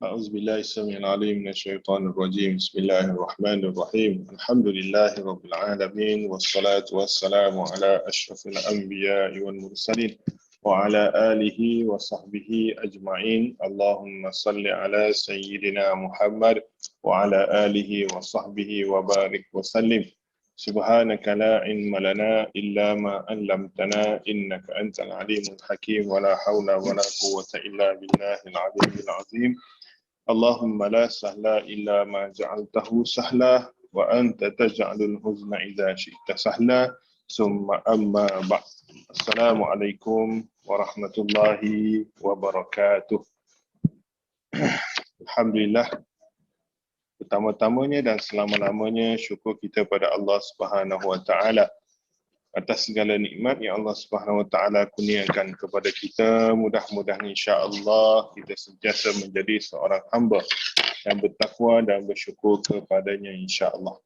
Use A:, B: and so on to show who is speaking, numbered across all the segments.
A: أعوذ بالله السميع العليم من الشيطان الرجيم بسم الله الرحمن الرحيم الحمد لله رب العالمين والصلاة والسلام على أشرف الأنبياء والمرسلين وعلى آله وصحبه أجمعين اللهم صل على سيدنا محمد وعلى آله وصحبه وبارك وسلم سبحانك لا علم لنا إلا ما علمتنا إنك أنت العليم الحكيم ولا حول ولا قوة إلا بالله العلي العظيم اللهم لا سهل إلا ما جعلته سهلا وأنت تجعل الحزن إذا شئت سهلا ثم أما بعد السلام عليكم ورحمة الله وبركاته. Alhamdulillah, pertama-tamanya dan selama-lamanya syukur kita pada Allah Subhanahu Wa Taala atas segala nikmat yang Allah Subhanahu Wa Taala kurniakan kepada kita. Mudah-mudahan insya-Allah kita sentiasa menjadi seorang hamba yang bertakwa dan bersyukur kepadanya insya-Allah.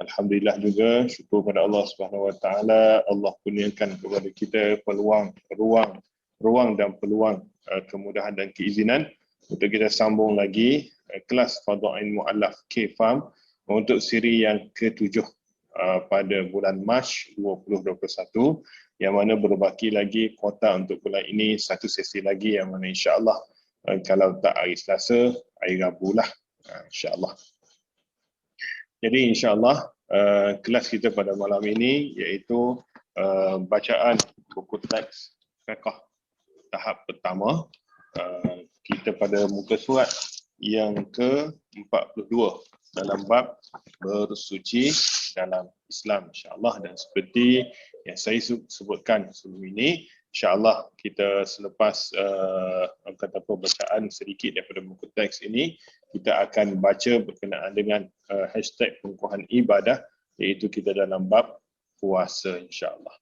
A: Alhamdulillah juga syukur pada Allah Subhanahu Wa Taala, Allah kurniakan kepada kita ruang dan peluang kemudahan dan keizinan untuk kita sambung lagi kelas Fadha'il Mu'allaf K-Farm untuk siri yang ke-7 pada bulan Mac 2021 yang mana berbaki lagi kuota untuk bulan ini satu sesi lagi yang mana insya-Allah kalau tak hari Selasa, hari Rabu lah insya-Allah. Jadi insya-Allah kelas kita pada malam ini iaitu bacaan buku teks fiqh tahap pertama. Kita pada muka surat yang ke-42 dalam bab bersuci dalam Islam insya-Allah, dan seperti yang saya sebutkan sebelum ini insya-Allah kita selepas bacaan sedikit daripada buku teks ini kita akan baca berkenaan dengan hashtag pengukuhan ibadah, iaitu kita dalam bab puasa insya-Allah.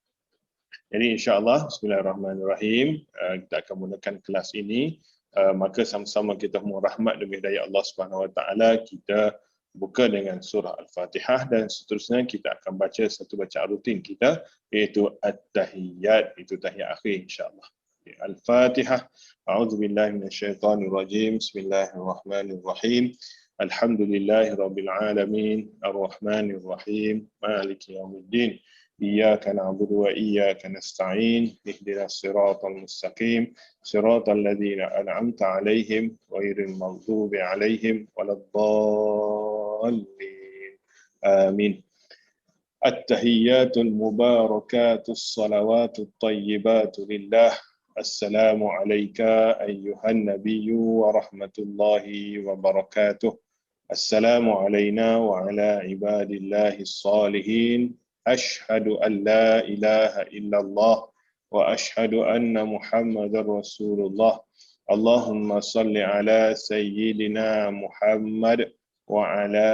A: Jadi insya-Allah bismillahirrahmanirrahim kita akan mulakan kelas ini. Maka sama-sama kita mohon rahmat dan hidayah Allah Subhanahu Wa Taala, kita buka dengan surah Al-Fatihah dan seterusnya kita akan baca satu bacaan rutin kita iaitu At-Tahiyyat, itu tahiyat akhir insya-Allah. Al-Fatihah. A'udzubillahi minasyaitonirrajim. Bismillahirrahmanirrahim. Alhamdulillahirabbil alamin, arrahmanirrahim, maliki yaumiddin. إياك نعبد وإياك نستعين اهدنا الصراط المستقيم صراط الذين أنعمت عليهم غير المغضوب عليهم ولا الضالين آمين. التحيات المباركات الصلوات الطيبات لله السلام عليك أيها النبي ورحمة الله وبركاته السلام علينا وعلى عباد الله الصالحين أشهد أن لا إله إلا الله وأشهد أن محمد رسول الله اللهم صل على سيدنا محمد وعلى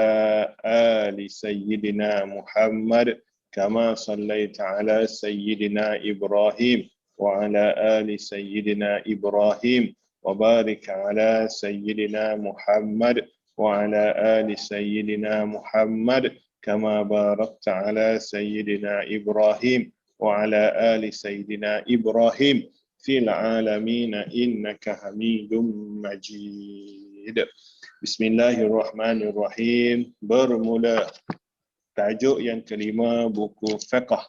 A: آل سيدنا محمد كما صليت على سيدنا إبراهيم وعلى آل سيدنا إبراهيم وبارك على سيدنا محمد وعلى آل سيدنا محمد كما باركت على سيدنا إبراهيم وعلى آل سيدنا إبراهيم في العالمين إنك حميد مجيد. Bismillahirrahmanirrahim. Bermula tajuk yang kelima buku fiqh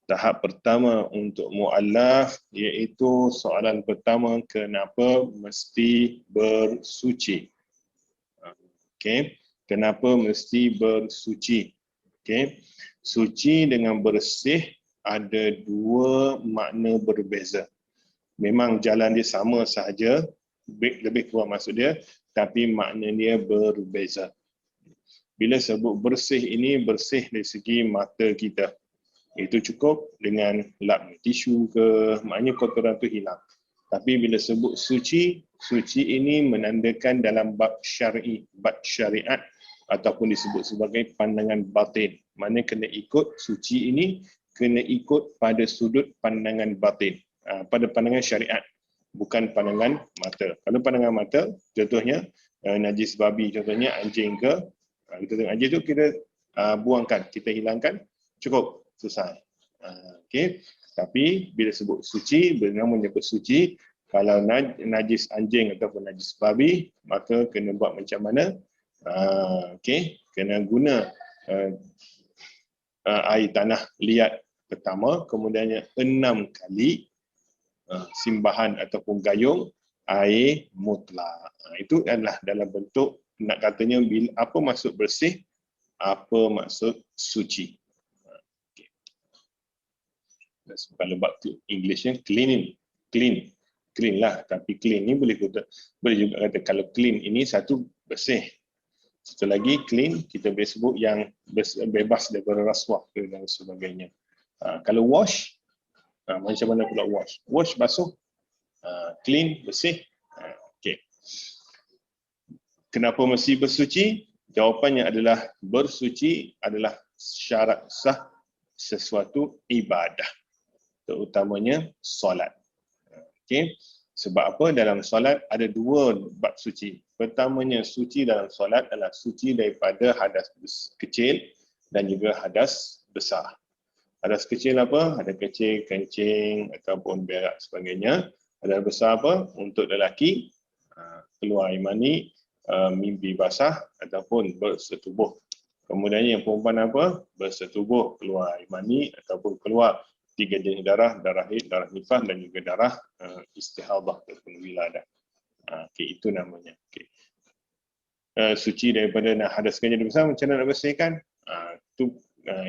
A: tahap pertama untuk muallaf, iaitu soalan pertama, kenapa mesti bersuci? Okey. Kenapa mesti bersuci? Okay. Suci dengan bersih ada dua makna berbeza. Memang jalan dia sama sahaja, lebih kurang maksud dia, tapi makna dia berbeza. Bila sebut bersih ini, bersih dari segi mata kita. Itu cukup dengan lap tisu ke, maknanya kotoran tu hilang. Tapi bila sebut suci, suci ini menandakan dalam bab syar'i, bab syariat, ataupun disebut sebagai pandangan batin. Mana kena ikut suci ini, kena ikut pada sudut pandangan batin, pada pandangan syariat, bukan pandangan mata. Kalau pandangan mata, contohnya najis babi, contohnya anjing ke, kita tengok anjing tu kita buangkan, kita hilangkan, cukup, selesai. Okay. Tapi bila sebut suci, bila menyebut suci, Kalau najis anjing ataupun najis babi, maka kena buat macam mana? Okey, kena guna air tanah liat pertama, kemudiannya 6 kali simbahan ataupun gayung air mutlak. Itu adalah dalam bentuk, nak katanya bila apa maksud bersih, apa maksud suci. Okay. Kalau bab tu Englishnya clean lah, tapi clean ni boleh juga kata kalau clean ini satu bersih. Satu lagi clean kita boleh sebut yang bebas daripada rasuah dan sebagainya. Kalau wash, macam mana pula wash? Wash basuh, clean bersih. Okay. Kenapa mesti bersuci? Jawapannya adalah bersuci adalah syarat sah sesuatu ibadah, terutamanya solat. Okay. Sebab apa? Dalam solat ada 2 bab suci. Pertamanya, suci dalam solat adalah suci daripada hadas kecil dan juga hadas besar. Hadas kecil apa? Hadas kecil, kencing ataupun berak sebagainya. Hadas besar apa? Untuk lelaki, keluar air mani, mimpi basah ataupun bersetubuh. Kemudian yang perempuan apa? Bersetubuh, keluar air mani ataupun keluar 3 jenis darah, darah haid, darah nifas dan juga darah istihadah ataupun wiladah. Okay, itu namanya. Okay. Suci daripada hadas kecil besar, macam mana nak bersihkan?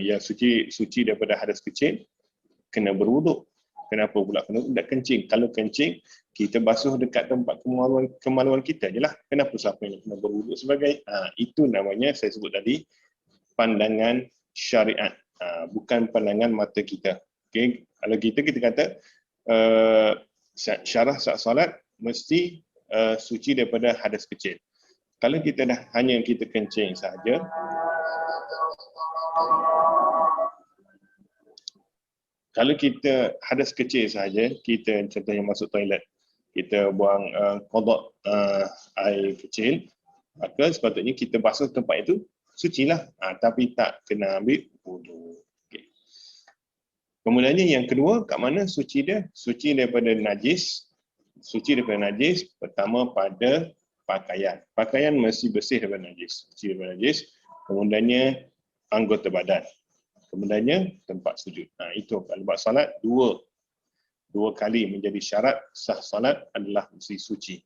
A: Yang suci daripada hadas kecil, kena berwuduk. Kenapa pula kena tak kencing? Kalau kencing, kita basuh dekat tempat kemaluan kita je lah. Kenapa siapa yang kena berwuduk sebagai? Itu namanya, saya sebut tadi, pandangan syariat. Bukan pandangan mata kita. Okay. Kalau kita kata syarah sah solat mesti suci daripada hadas kecil. Kalau kita dah hanya kita kencing sahaja, kalau kita hadas kecil sahaja, kita contohnya masuk toilet, kita buang kodok air kecil, maka sepatutnya kita basuh tempat itu, sucilah. Tapi tak kena ambil wudu. Okay. Kemudiannya yang kedua, kat mana suci dia? Suci daripada najis. Suci daripada najis, pertama pada pakaian. Pakaian mesti bersih daripada najis. Suci daripada najis. Kemudiannya anggota badan. Kemudiannya tempat sujud. Itu kalau buat salat, dua kali menjadi syarat sah salat adalah mesti suci.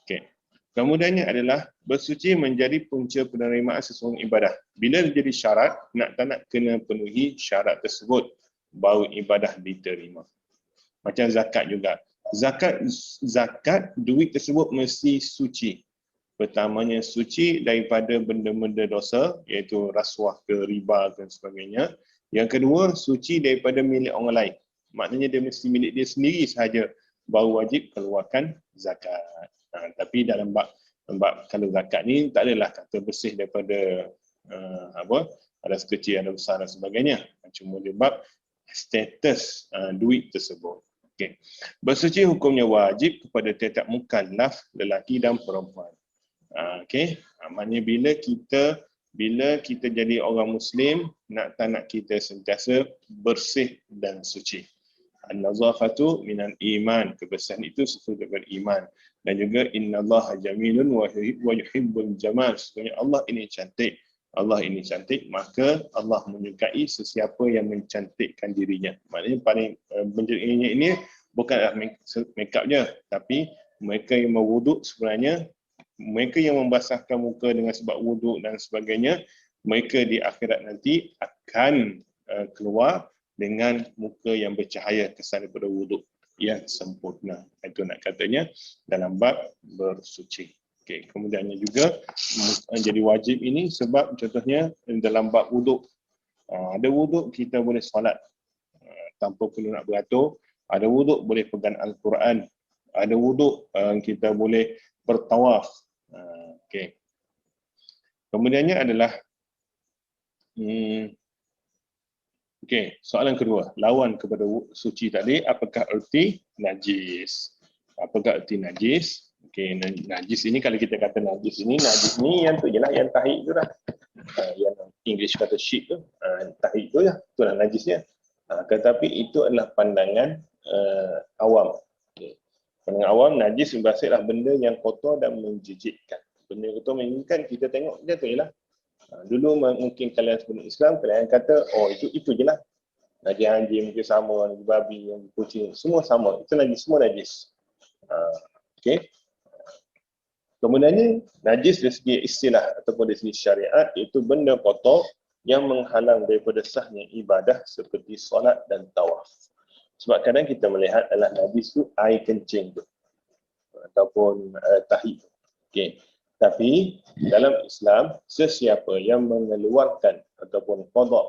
A: Okay. Kemudiannya adalah bersuci menjadi punca penerimaan sesuatu ibadah. Bila menjadi syarat, nak tak nak kena penuhi syarat tersebut, baru ibadah diterima. Macam zakat juga. Zakat duit tersebut mesti suci. Pertamanya suci daripada benda-benda dosa, iaitu rasuah ke riba dan sebagainya. Yang kedua, suci daripada milik orang lain. Maknanya dia mesti milik dia sendiri sahaja, baru wajib keluarkan zakat. Tapi dalam bab kalau zakat ni tak adalah kata bersih daripada hadas kecil, hadas besar dan sebagainya. Cuma dia bab status duit tersebut. Okay. Bersuci hukumnya wajib kepada tiap-tiap mukallaf, lelaki dan perempuan. Okay. Maknanya bila kita jadi orang Muslim, nak tak nak kita sentiasa bersih dan suci. An-nazafatu minal iman, kebersihan itu sesuatu daripada iman. Dan juga innallaha jamilun wa yuhibbul jamal. Sebenarnya Allah ini cantik. Allah ini cantik, maka Allah menyukai sesiapa yang mencantikkan dirinya. Maknanya paling mencantiknya ini bukanlah make-up je, tapi mereka yang berwuduk sebenarnya, mereka yang membasahkan muka dengan sebab wuduk dan sebagainya, mereka di akhirat nanti akan keluar dengan muka yang bercahaya kesan daripada wuduk yang sempurna. Itu nak katanya dalam bab bersuci. Okay. Kemudiannya juga jadi wajib ini sebab contohnya dalam bab wuduk. Ada wuduk kita boleh solat tanpa perlu nak beratur. Ada wuduk boleh pegang Al-Quran. Ada wuduk kita boleh bertawaf. Okay. Kemudiannya adalah okay, soalan kedua, lawan kepada suci tadi, apakah erti najis? Apakah erti najis? Okay, najis ini kalau kita kata najis ni yang tu jelah, yang tahik tu lah. Yang English kata shit tu, tahik tu lah, itulah najisnya. Tetapi itu adalah pandangan awam. Okay. Pandangan awam, najis bermaksudlah benda yang kotor dan menjijikkan. Benda yang kotor menjijikkan, kita tengok dia tu je lah. Dulu mungkin kalian sebelum Islam, kalian kata, oh itu je lah. Najis anjing mungkin sama, najis babi, najis kucing, semua sama. Itu najis, semua najis. Okay. Kemudiannya, najis dari segi istilah ataupun dari segi syariat, itu benda kotor yang menghalang daripada sahnya ibadah seperti solat dan tawaf. Sebab kadang kita melihat adalah najis tu air kencing tu ataupun tahi. Okay. Tapi dalam Islam, sesiapa yang mengeluarkan ataupun qada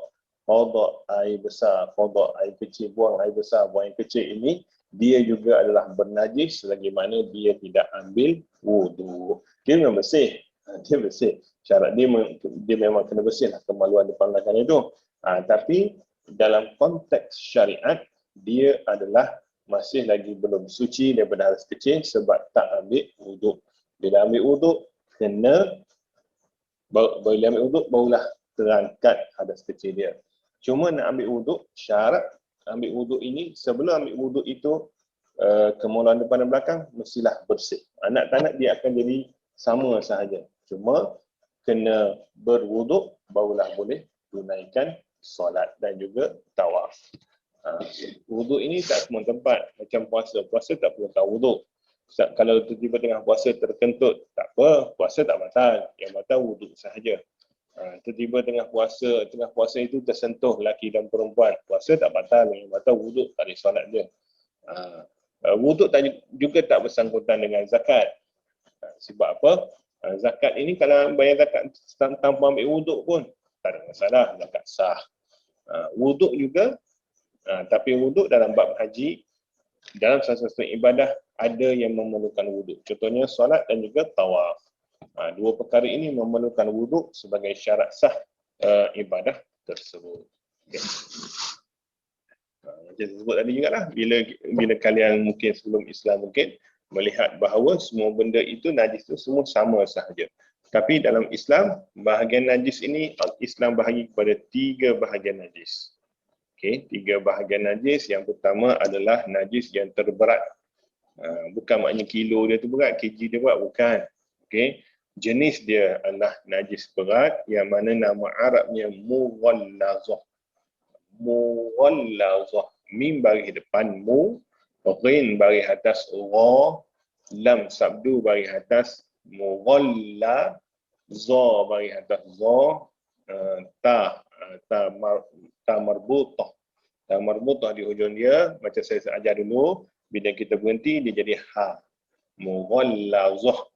A: air besar, qada air kecil, buang air besar, buang air kecil ini, dia juga adalah bernajis selagi mana dia tidak ambil wudu. Dia memang bersih. Dia bersih. Syarat dia memang kena bersih lah kemaluan depan belakang itu. Tapi dalam konteks syariat, dia adalah masih lagi belum suci daripada hadas kecil sebab tak ambil wuduk. Bila ambil wuduk, bila ambil wuduk, barulah terangkat hadas kecil dia. Cuma nak ambil wuduk, syarat ambil wuduk ini, sebelum ambil wuduk itu, kemaluan depan dan belakang mestilah bersih. Anak tak nak dia akan jadi sama sahaja. Cuma kena berwuduk, barulah boleh tunaikan solat dan juga tawaf. Wuduk ini tak semua tempat, macam puasa. Puasa tak perlu tahu wuduk. Kalau tiba-tiba tengah puasa terkentut, tak apa, puasa tak batal. Yang batal wuduk sahaja. Tiba-tiba tengah puasa itu tersentuh lelaki dan perempuan, puasa tak batal. Yang batal wuduk, tak ada solat dia. Wuduk juga tak bersangkutan dengan zakat. Sebab apa? Zakat ini kalau bayar zakat tanpa ambil wuduk pun tak ada masalah, zakat sah. Wuduk juga, tapi wuduk dalam bab haji, dalam satu-satu ibadah ada yang memerlukan wuduk. Contohnya solat dan juga tawaf. Dua perkara ini memerlukan wuduk sebagai syarat sah ibadah tersebut. Okay. Macam saya sebut tadi juga lah, bila kalian mungkin sebelum Islam mungkin melihat bahawa semua benda itu najis itu semua sama sahaja. Tapi dalam Islam, bahagian najis ini Islam bahagi kepada 3 bahagian najis. Okay, 3 bahagian najis. Yang pertama adalah najis yang terberat. Bukan maknanya kilo dia tu berat, kg dia berat, bukan. Okay. Jenis dia adalah najis berat yang mana nama Arabnya mughallazah. Mughallazah. Mim bagi depan mu, ghin bagi atas ra, lam sabdu bagi atas, mughallazah bagi atas za, ta marbutah. Ta marbutah di hujung dia, macam saya ajar dulu, bila kita berhenti dia jadi ha. Mughallazah.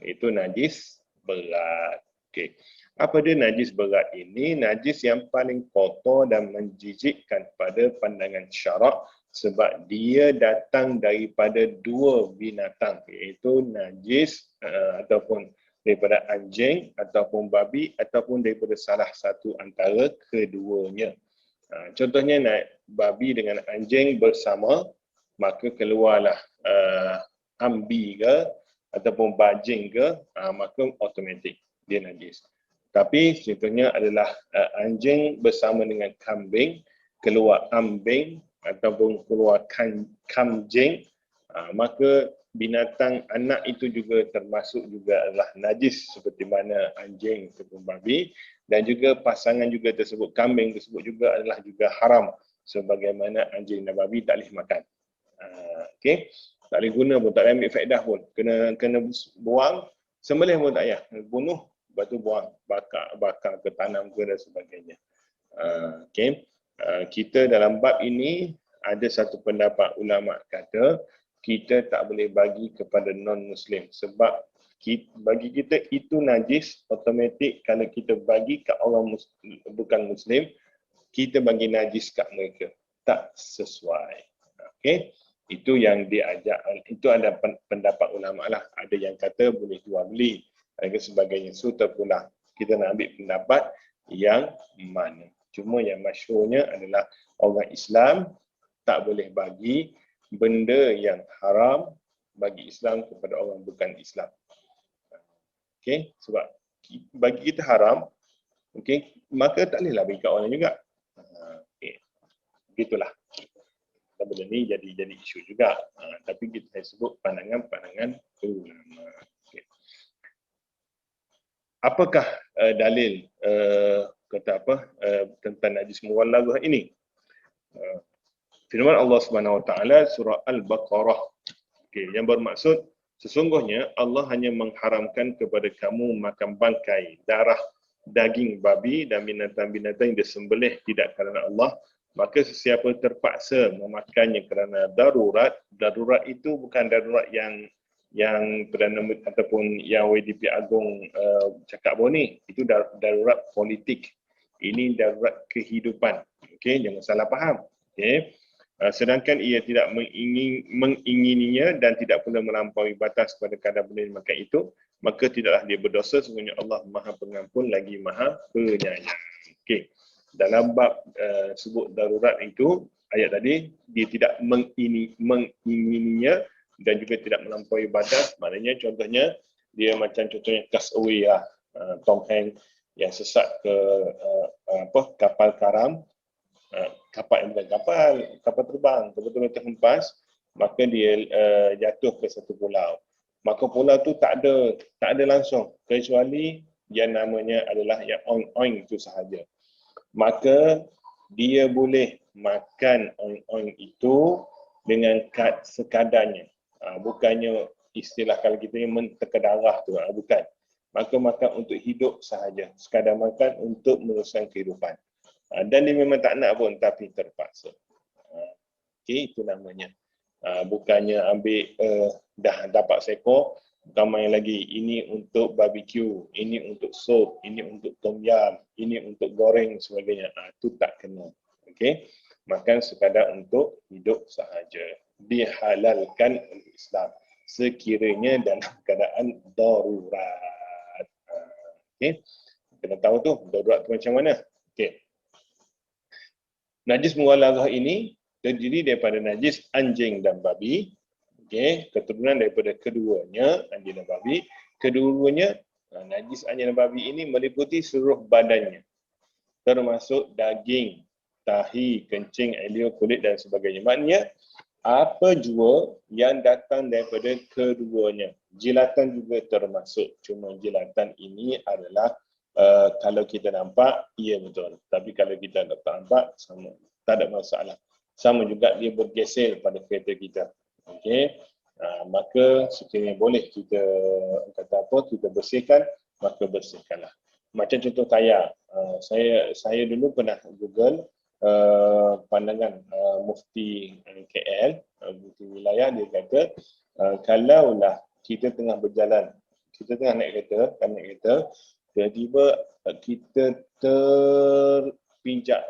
A: Itu najis berat. Okey. Apa dia najis berat ini? Najis yang paling kotor dan menjijikkan pada pandangan syarak sebab dia datang daripada 2 binatang, iaitu najis ataupun daripada anjing ataupun babi ataupun daripada salah satu antara keduanya. Contohnya babi dengan anjing bersama, maka keluarlah ambi ke ataupun bajing ke, maka automatik dia najis. Tapi contohnya adalah anjing bersama dengan kambing, keluar ambing ataupun keluar kamjing, maka binatang anak itu juga termasuk juga adalah najis seperti mana anjing ataupun babi, dan juga pasangan juga tersebut, kambing tersebut juga adalah juga haram sebagaimana anjing dan babi tak boleh makan. Okey. Tak boleh guna pun, tak boleh ambil faedah pun. Kena buang, sembelih pun tak payah. Bunuh, lepas tu buang, bakar ke tanam ke dan sebagainya. Okay. Kita dalam bab ini ada satu pendapat ulama kata kita tak boleh bagi kepada non-Muslim sebab bagi kita itu najis, automatik kalau kita bagi ke orang bukan Muslim, kita bagi najis kat mereka. Tak sesuai. Okay. Itu yang diajak, itu ada pendapat ulama lah. Ada yang kata boleh jual beli dan sebagainya. So terpulang kita nak ambil pendapat yang mana. Cuma yang masyhurnya adalah orang Islam tak boleh bagi benda yang haram bagi Islam kepada orang bukan Islam. Okey, sebab bagi kita haram, okey, maka tak bolehlah bagi kat orang juga. Okey. Begitulah. tentang benda ni jadi isu juga. Tapi kita sebut pandangan ulama. Okay. Apakah dalil tentang najis mughallazah ini? Firman Allah Subhanahu Wa Taala surah Al-Baqarah. Okay, yang bermaksud sesungguhnya Allah hanya mengharamkan kepada kamu makan bangkai, darah, daging babi dan binatang-binatang yang disembelih tidak kerana Allah, maka sesiapa terpaksa memakannya kerana darurat itu bukan darurat yang Perdana ataupun yang WDP Agong cakap bahawa ni, itu darurat politik. Ini darurat kehidupan. Okey, jangan salah faham. Okey. Sedangkan ia tidak mengingininya dan tidak pula melampaui batas pada kadar benda makan itu, maka tidaklah dia berdosa, sesungguhnya Allah Maha Pengampun lagi Maha Penyayang. Okey. Dalam bab sebut darurat itu, ayat tadi, dia tidak mengingininya dan juga tidak melampaui batas. Maknanya contohnya, dia macam contohnya Castaway lah. Tom Hanks yang sesat ke kapal karam, kapal terbang, betul-betul terhempas, maka dia jatuh ke satu pulau. Maka pulau tu tak ada langsung, kecuali yang namanya adalah yang oing-oing itu sahaja. Maka dia boleh makan oing-oing itu dengan sekadarnya. Bukannya istilah kalau kita yang menteka darah tu, bukan. Maka makan untuk hidup sahaja, sekadar makan untuk meneruskan kehidupan. Dan dia memang tak nak pun, tapi terpaksa. Okey, itu namanya. Bukannya ambil dah dapat seekor, ramai lagi. Ini untuk barbecue, ini untuk sup, ini untuk tom yum, ini untuk goreng sebagainya. Itu tak kena. Okey, makan sekadar untuk hidup sahaja. Dihalalkan oleh Islam sekiranya dalam keadaan darurat. Okey, kena tahu tu darurat tu macam mana. Okey. Najis mughallazah ini terdiri daripada najis anjing dan babi. Okey, keturunan daripada keduanya, anjing dan babi. Keduanya, najis anjing dan babi ini meliputi seluruh badannya, termasuk daging, tahi, kencing, elio, kulit dan sebagainya. Maknanya, apa jua yang datang daripada keduanya. Jilatan juga termasuk. Cuma jilatan ini adalah kalau kita nampak, ia betul. Tapi kalau kita tak nampak, sama. Tak ada masalah. Sama juga dia bergeser pada kereta kita. Okey. Maka sekiranya boleh kita kita bersihkan, maka bersihkanlah. Macam contoh tayar. Saya dulu pernah Google pandangan Mufti KL, Mufti wilayah, dia kata kalaulah kita tengah berjalan, kita tengah naik kereta, tiba-tiba kita terpijak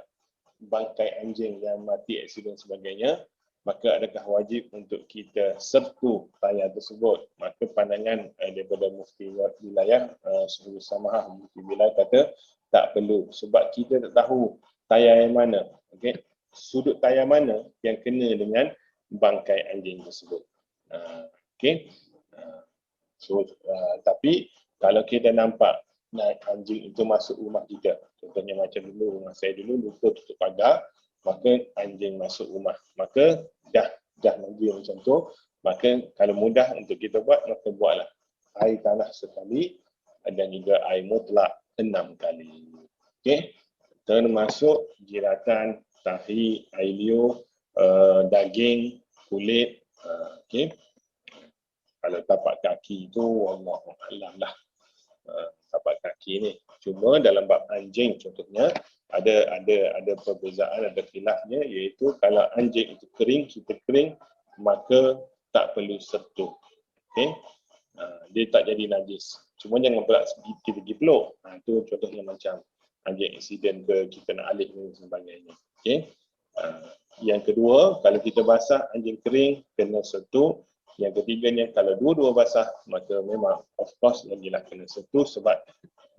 A: bangkai anjing yang mati aksiden sebagainya, maka adakah wajib untuk kita serpu tayar tersebut? Maka pandangan daripada Mufti wilayah, Suhul Samahah Mufti wilayah kata tak perlu, sebab kita tak tahu tayar yang mana, okay? Sudut tayar mana yang kena dengan bangkai anjing tersebut. Okay? Tapi kalau kita nampak anjing itu masuk rumah kita, contohnya macam dulu rumah saya dulu lupa tutup pagar, maka anjing masuk rumah, maka dah nanti macam tu, maka kalau mudah untuk kita buat, maka buatlah air tanah sekali dan juga air mutlak 6 kali. Okey, termasuk jilatan, tahi, air liur, daging, kulit. Okey, kalau tapak kaki itu wallahu a'lam lah. Tapak kaki ni. Cuma dalam bab anjing contohnya ada perbezaan, ada khilafnya, iaitu kalau anjing itu kering, kita kering, maka tak perlu sentuh. Okey. Dia tak jadi najis. Cuma jangan pula kita pergi peluk. Itu contohnya macam anjing insiden ke kita nak alih dan sebagainya. Okey. Yang kedua, kalau kita basah anjing kering, kena sentuh. Yang ketiganya, kalau dua-dua basah, maka memang of course lagilah kena sentuh, sebab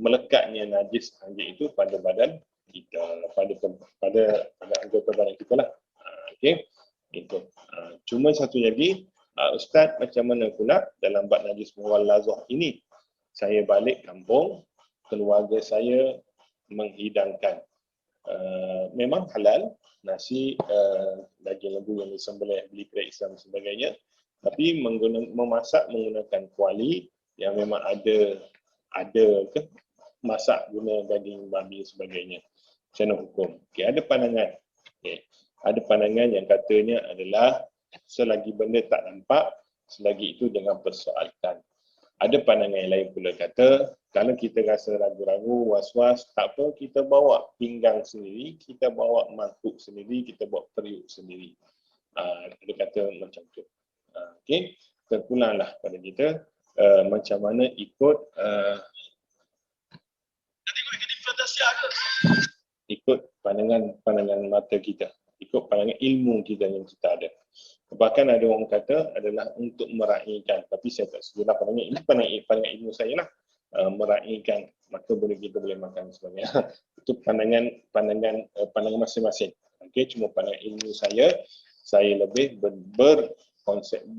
A: melekatnya najis anjing itu pada badan kita, pada anggota badan kita lah. Okey, itu. Cuma satu lagi, Ustaz, macam mana pula dalam bab najis mughallazah ini? Saya balik kampung, keluarga saya menghidangkan. Memang halal nasi daging lembu yang disembelih, beli kedai Islam dan sebagainya. Tapi memasak menggunakan kuali yang memang ada ke masak guna daging babi dan sebagainya. Macam mana hukum? Okay, ada pandangan. Okay. Ada pandangan yang katanya adalah selagi benda tak nampak, selagi itu jangan persoalkan. Ada pandangan yang lain pula kata, kalau kita rasa ragu-ragu, was-was, tak apa, kita bawa pinggang sendiri, kita bawa mangkuk sendiri, kita bawa periuk sendiri. Ada kata macam tu. Okey, terpulanglah pada kita macam mana ikut ikut pandangan mata kita, ikut pandangan ilmu kita yang kita ada. Bahkan ada orang kata adalah untuk meraihkan, tapi saya tak setuju pandangan ini, pandangan ilmu saya lah, meraihkan, maka kita boleh makan sebagainya. Itu pandangan masing-masing. Okey, cuma pandangan ilmu saya lebih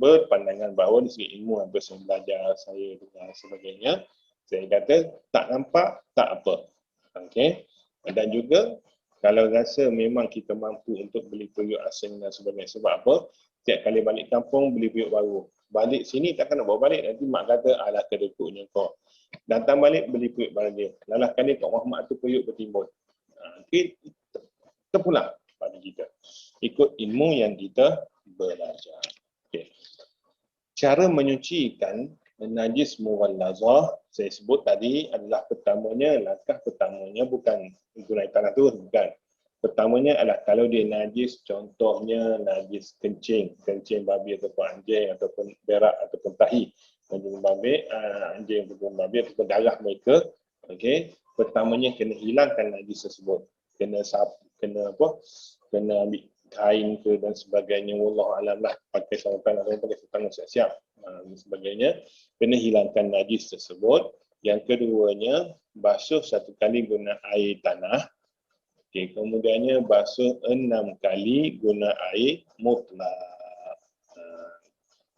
A: berpandangan bahawa di segi ilmu apa saya belajar, saya dengar sebagainya, saya kata tak nampak, tak apa. Okey. Dan juga kalau rasa memang kita mampu untuk beli periuk asing dan sebagainya. Sebab apa? Setiap kali balik kampung beli periuk baru. Balik sini takkan nak bawa balik. Nanti mak kata, alah kedekutnya kau. Datang balik beli periuk baru dia. Lalah kali Kak Muhammad tu periuk bertimbun. Okey. Terpulang pada kita. Ikut ilmu yang kita belajar. Okay. Cara menyucikan najis mughallazah saya sebut tadi adalah langkah pertamanya bukan guna tanah tu, bukan. Pertamanya adalah kalau dia najis, contohnya najis kencing babi ataupun anjing ataupun berak ataupun tahi, anjing babi ataupun darah mereka, okey. Pertamanya kena hilangkan najis tersebut. Kena ambil kain ke dan sebagainya, wallahu alam lah, pakai sarung tangan atau pakai sarung tangan siap-siap dan sebagainya, kena hilangkan najis tersebut. Yang keduanya, basuh 1 kali guna air tanah. Okey, kemudiannya basuh 6 kali guna air mutlak.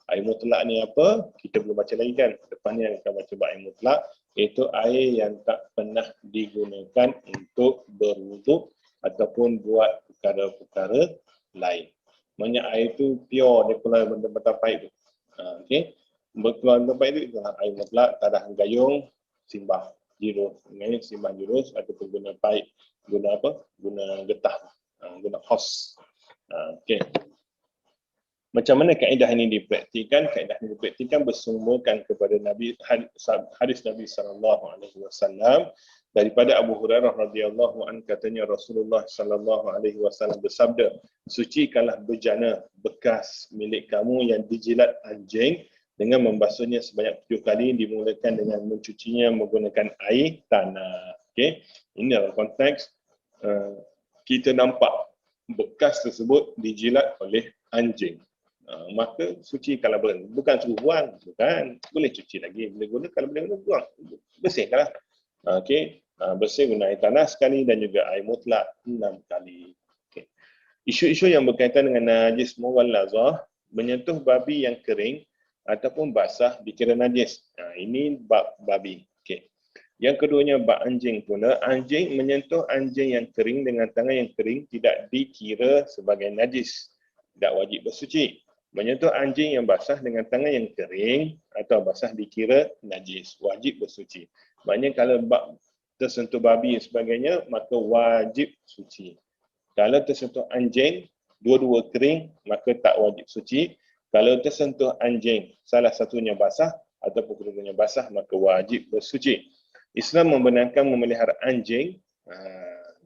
A: Air mutlak ni apa? Kita belum baca lagi kan? Depan ni akan baca air mutlak, iaitu air yang tak pernah digunakan untuk berwuduk ataupun buat perkara-perkara lain. Maksudnya air tu pure, dia keluar benda-benda baik tu. Okey. Berkeluar benda baik tu adalah air mutlak, tadah gayung, simbah jirus. Simbah jirus ataupun guna paip, guna apa? Guna getah, guna hos. Okey. Macam mana kaedah ini dipraktikkan? Kaedah ini dipraktikkan bersumberkan kepada hadis Nabi SAW daripada Abu Hurairah radhiyallahu anhu, katanya Rasulullah SAW bersabda, sucikanlah bejana bekas milik kamu yang dijilat anjing dengan membasuhnya sebanyak 7 kali, dimulakan dengan mencucinya menggunakan air tanah. Okey, ini dalam konteks kita nampak bekas tersebut dijilat oleh anjing. Maka suci kalau bukan suruh buang, bukan, boleh cuci lagi, boleh guna, kalau boleh guna buang, bersihkanlah. Okey, bersih guna air tanah sekali dan juga air mutlak 6 kali. Okay. Isu-isu yang berkaitan dengan najis mughallazah, menyentuh babi yang kering ataupun basah dikira najis. Ini bab babi. Okay. Yang keduanya bab anjing pula, anjing menyentuh anjing yang kering dengan tangan yang kering tidak dikira sebagai najis, tidak wajib bersuci. Menyentuh anjing yang basah dengan tangan yang kering atau basah dikira najis, wajib bersuci. Maknanya kalau tersentuh babi dan sebagainya, maka wajib suci. Kalau tersentuh anjing, dua-dua kering, maka tak wajib suci. Kalau tersentuh anjing, salah satunya basah ataupun kedua-duanya basah, maka wajib bersuci. Islam membenarkan memelihara anjing.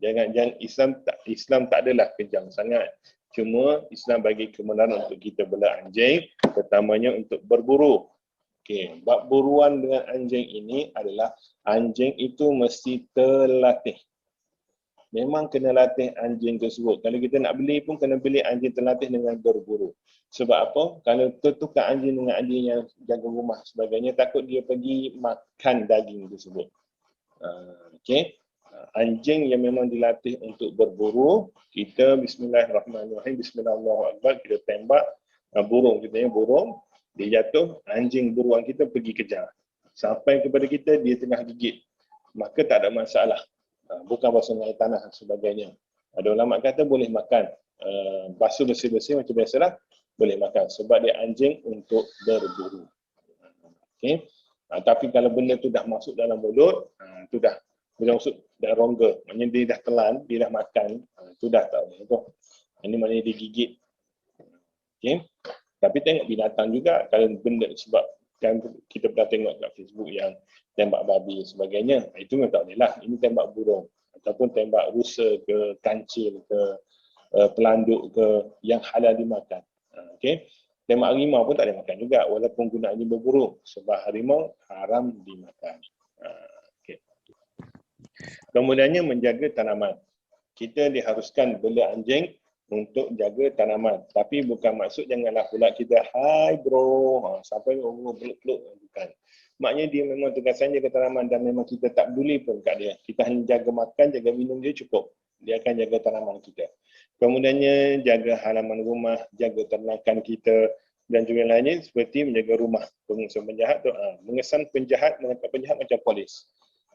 A: Jangan Islam tak adalah kejam sangat. Cuma Islam bagi kebenaran untuk kita bela anjing, pertamanya untuk berburu. Okey, bab buruan dengan anjing ini adalah anjing itu mesti terlatih. Memang kena latih anjing tersebut. Kalau kita nak beli pun kena beli anjing terlatih dengan berburu. Sebab apa? Kalau tertukar anjing dengan anjing yang jaga rumah sebagainya, takut dia pergi makan daging tersebut. Okey. Anjing yang memang dilatih untuk berburu, kita bismillahirrahmanirrahim, bismillahirrahmanirrahim, kita tembak burung, kita burung, dia jatuh, anjing buruan kita pergi kejar. Sampai kepada kita, dia tengah gigit. Maka tak ada masalah. Bukan basuh air tanah dan sebagainya. Ada ulama kata boleh makan. basuh bersih-bersih macam biasalah, boleh makan sebab dia anjing untuk berburu. Okey. Tapi kalau benda tu dah masuk dalam mulut, tu dah masuk dah rongga, maknanya dia dah telan, dia dah makan, tu dah tak boleh tu. Ini maknanya dia gigit. Okey. Tapi tengok binatang juga, kalau benda sebab kan kita pernah tengok kat Facebook yang tembak babi dan sebagainya, itu memang tak boleh lah. Ini tembak burung ataupun tembak rusa ke, kancil ke, pelanduk ke, yang halal dimakan. Okey. Tembak harimau pun tak boleh makan juga walaupun gunaannya berburu sebab harimau haram dimakan. Okey. Kemudiannya menjaga tanaman. Kita diharuskan bela anjing untuk jaga tanaman. Tapi bukan maksud janganlah pula kita, hai bro, sampai peluk-peluk, bukan. Maknanya dia memang tugasan jaga tanaman dan memang kita tak peduli pun kat dia. Kita hanya jaga makan, jaga minum dia cukup. Dia akan jaga tanaman kita. Kemudiannya jaga halaman rumah, jaga ternakan kita dan juga lainnya seperti menjaga rumah. Pengesan penjahat tu, mengesan penjahat, menangkap penjahat macam polis.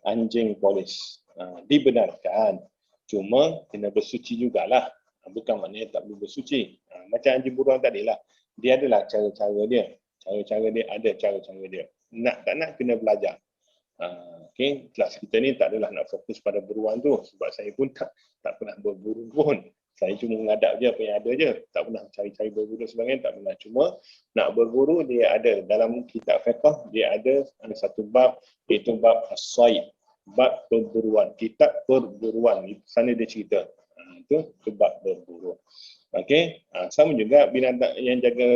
A: Anjing polis. Dibenarkan. Cuma kena bersuci jugalah. Bukan maknanya tak boleh bersuci. Macam anjing buruan tadi lah. Dia adalah cara-cara dia. Cara-cara dia ada cara-cara dia. Nak tak nak kena belajar. Okay. Kelas kita ni tak adalah nak fokus pada buruan tu. Sebab saya pun tak pernah berburu pun. Saya cuma mengadap je apa yang ada je. Tak pernah cari-cari berburu sebagainya. Tak pernah. Cuma nak berburu dia ada. Dalam kitab fiqh dia ada satu bab. Iaitu bab as-sayd. Bab perburuan. Kitab perburuan. Sana dia cerita. Itu bab berburu. Okey. Sama juga binatang yang jaga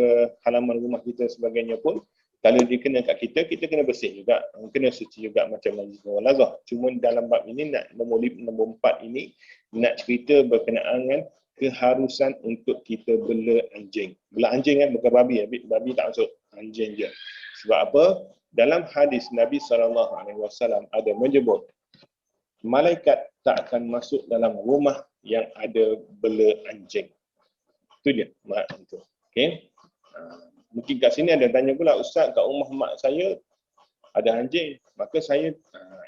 A: halaman rumah kita sebagainya pun. Kalau dia kena kat kita, kita kena bersih juga. Kena suci juga macam najis dan walazah. Cuma dalam bab ini, nombor 4 ini, nak cerita berkenaan dengan keharusan untuk kita bela anjing. Bela anjing kan, bukan babi. Babi tak masuk. Anjing je. Sebab apa? Dalam hadis Nabi SAW ada menyebut, malaikat tak akan masuk dalam rumah yang ada bela anjing. Itu dia. Okay. Mungkin kat sini ada tanya pula, Ustaz, kat rumah mak saya ada anjing. Maka saya,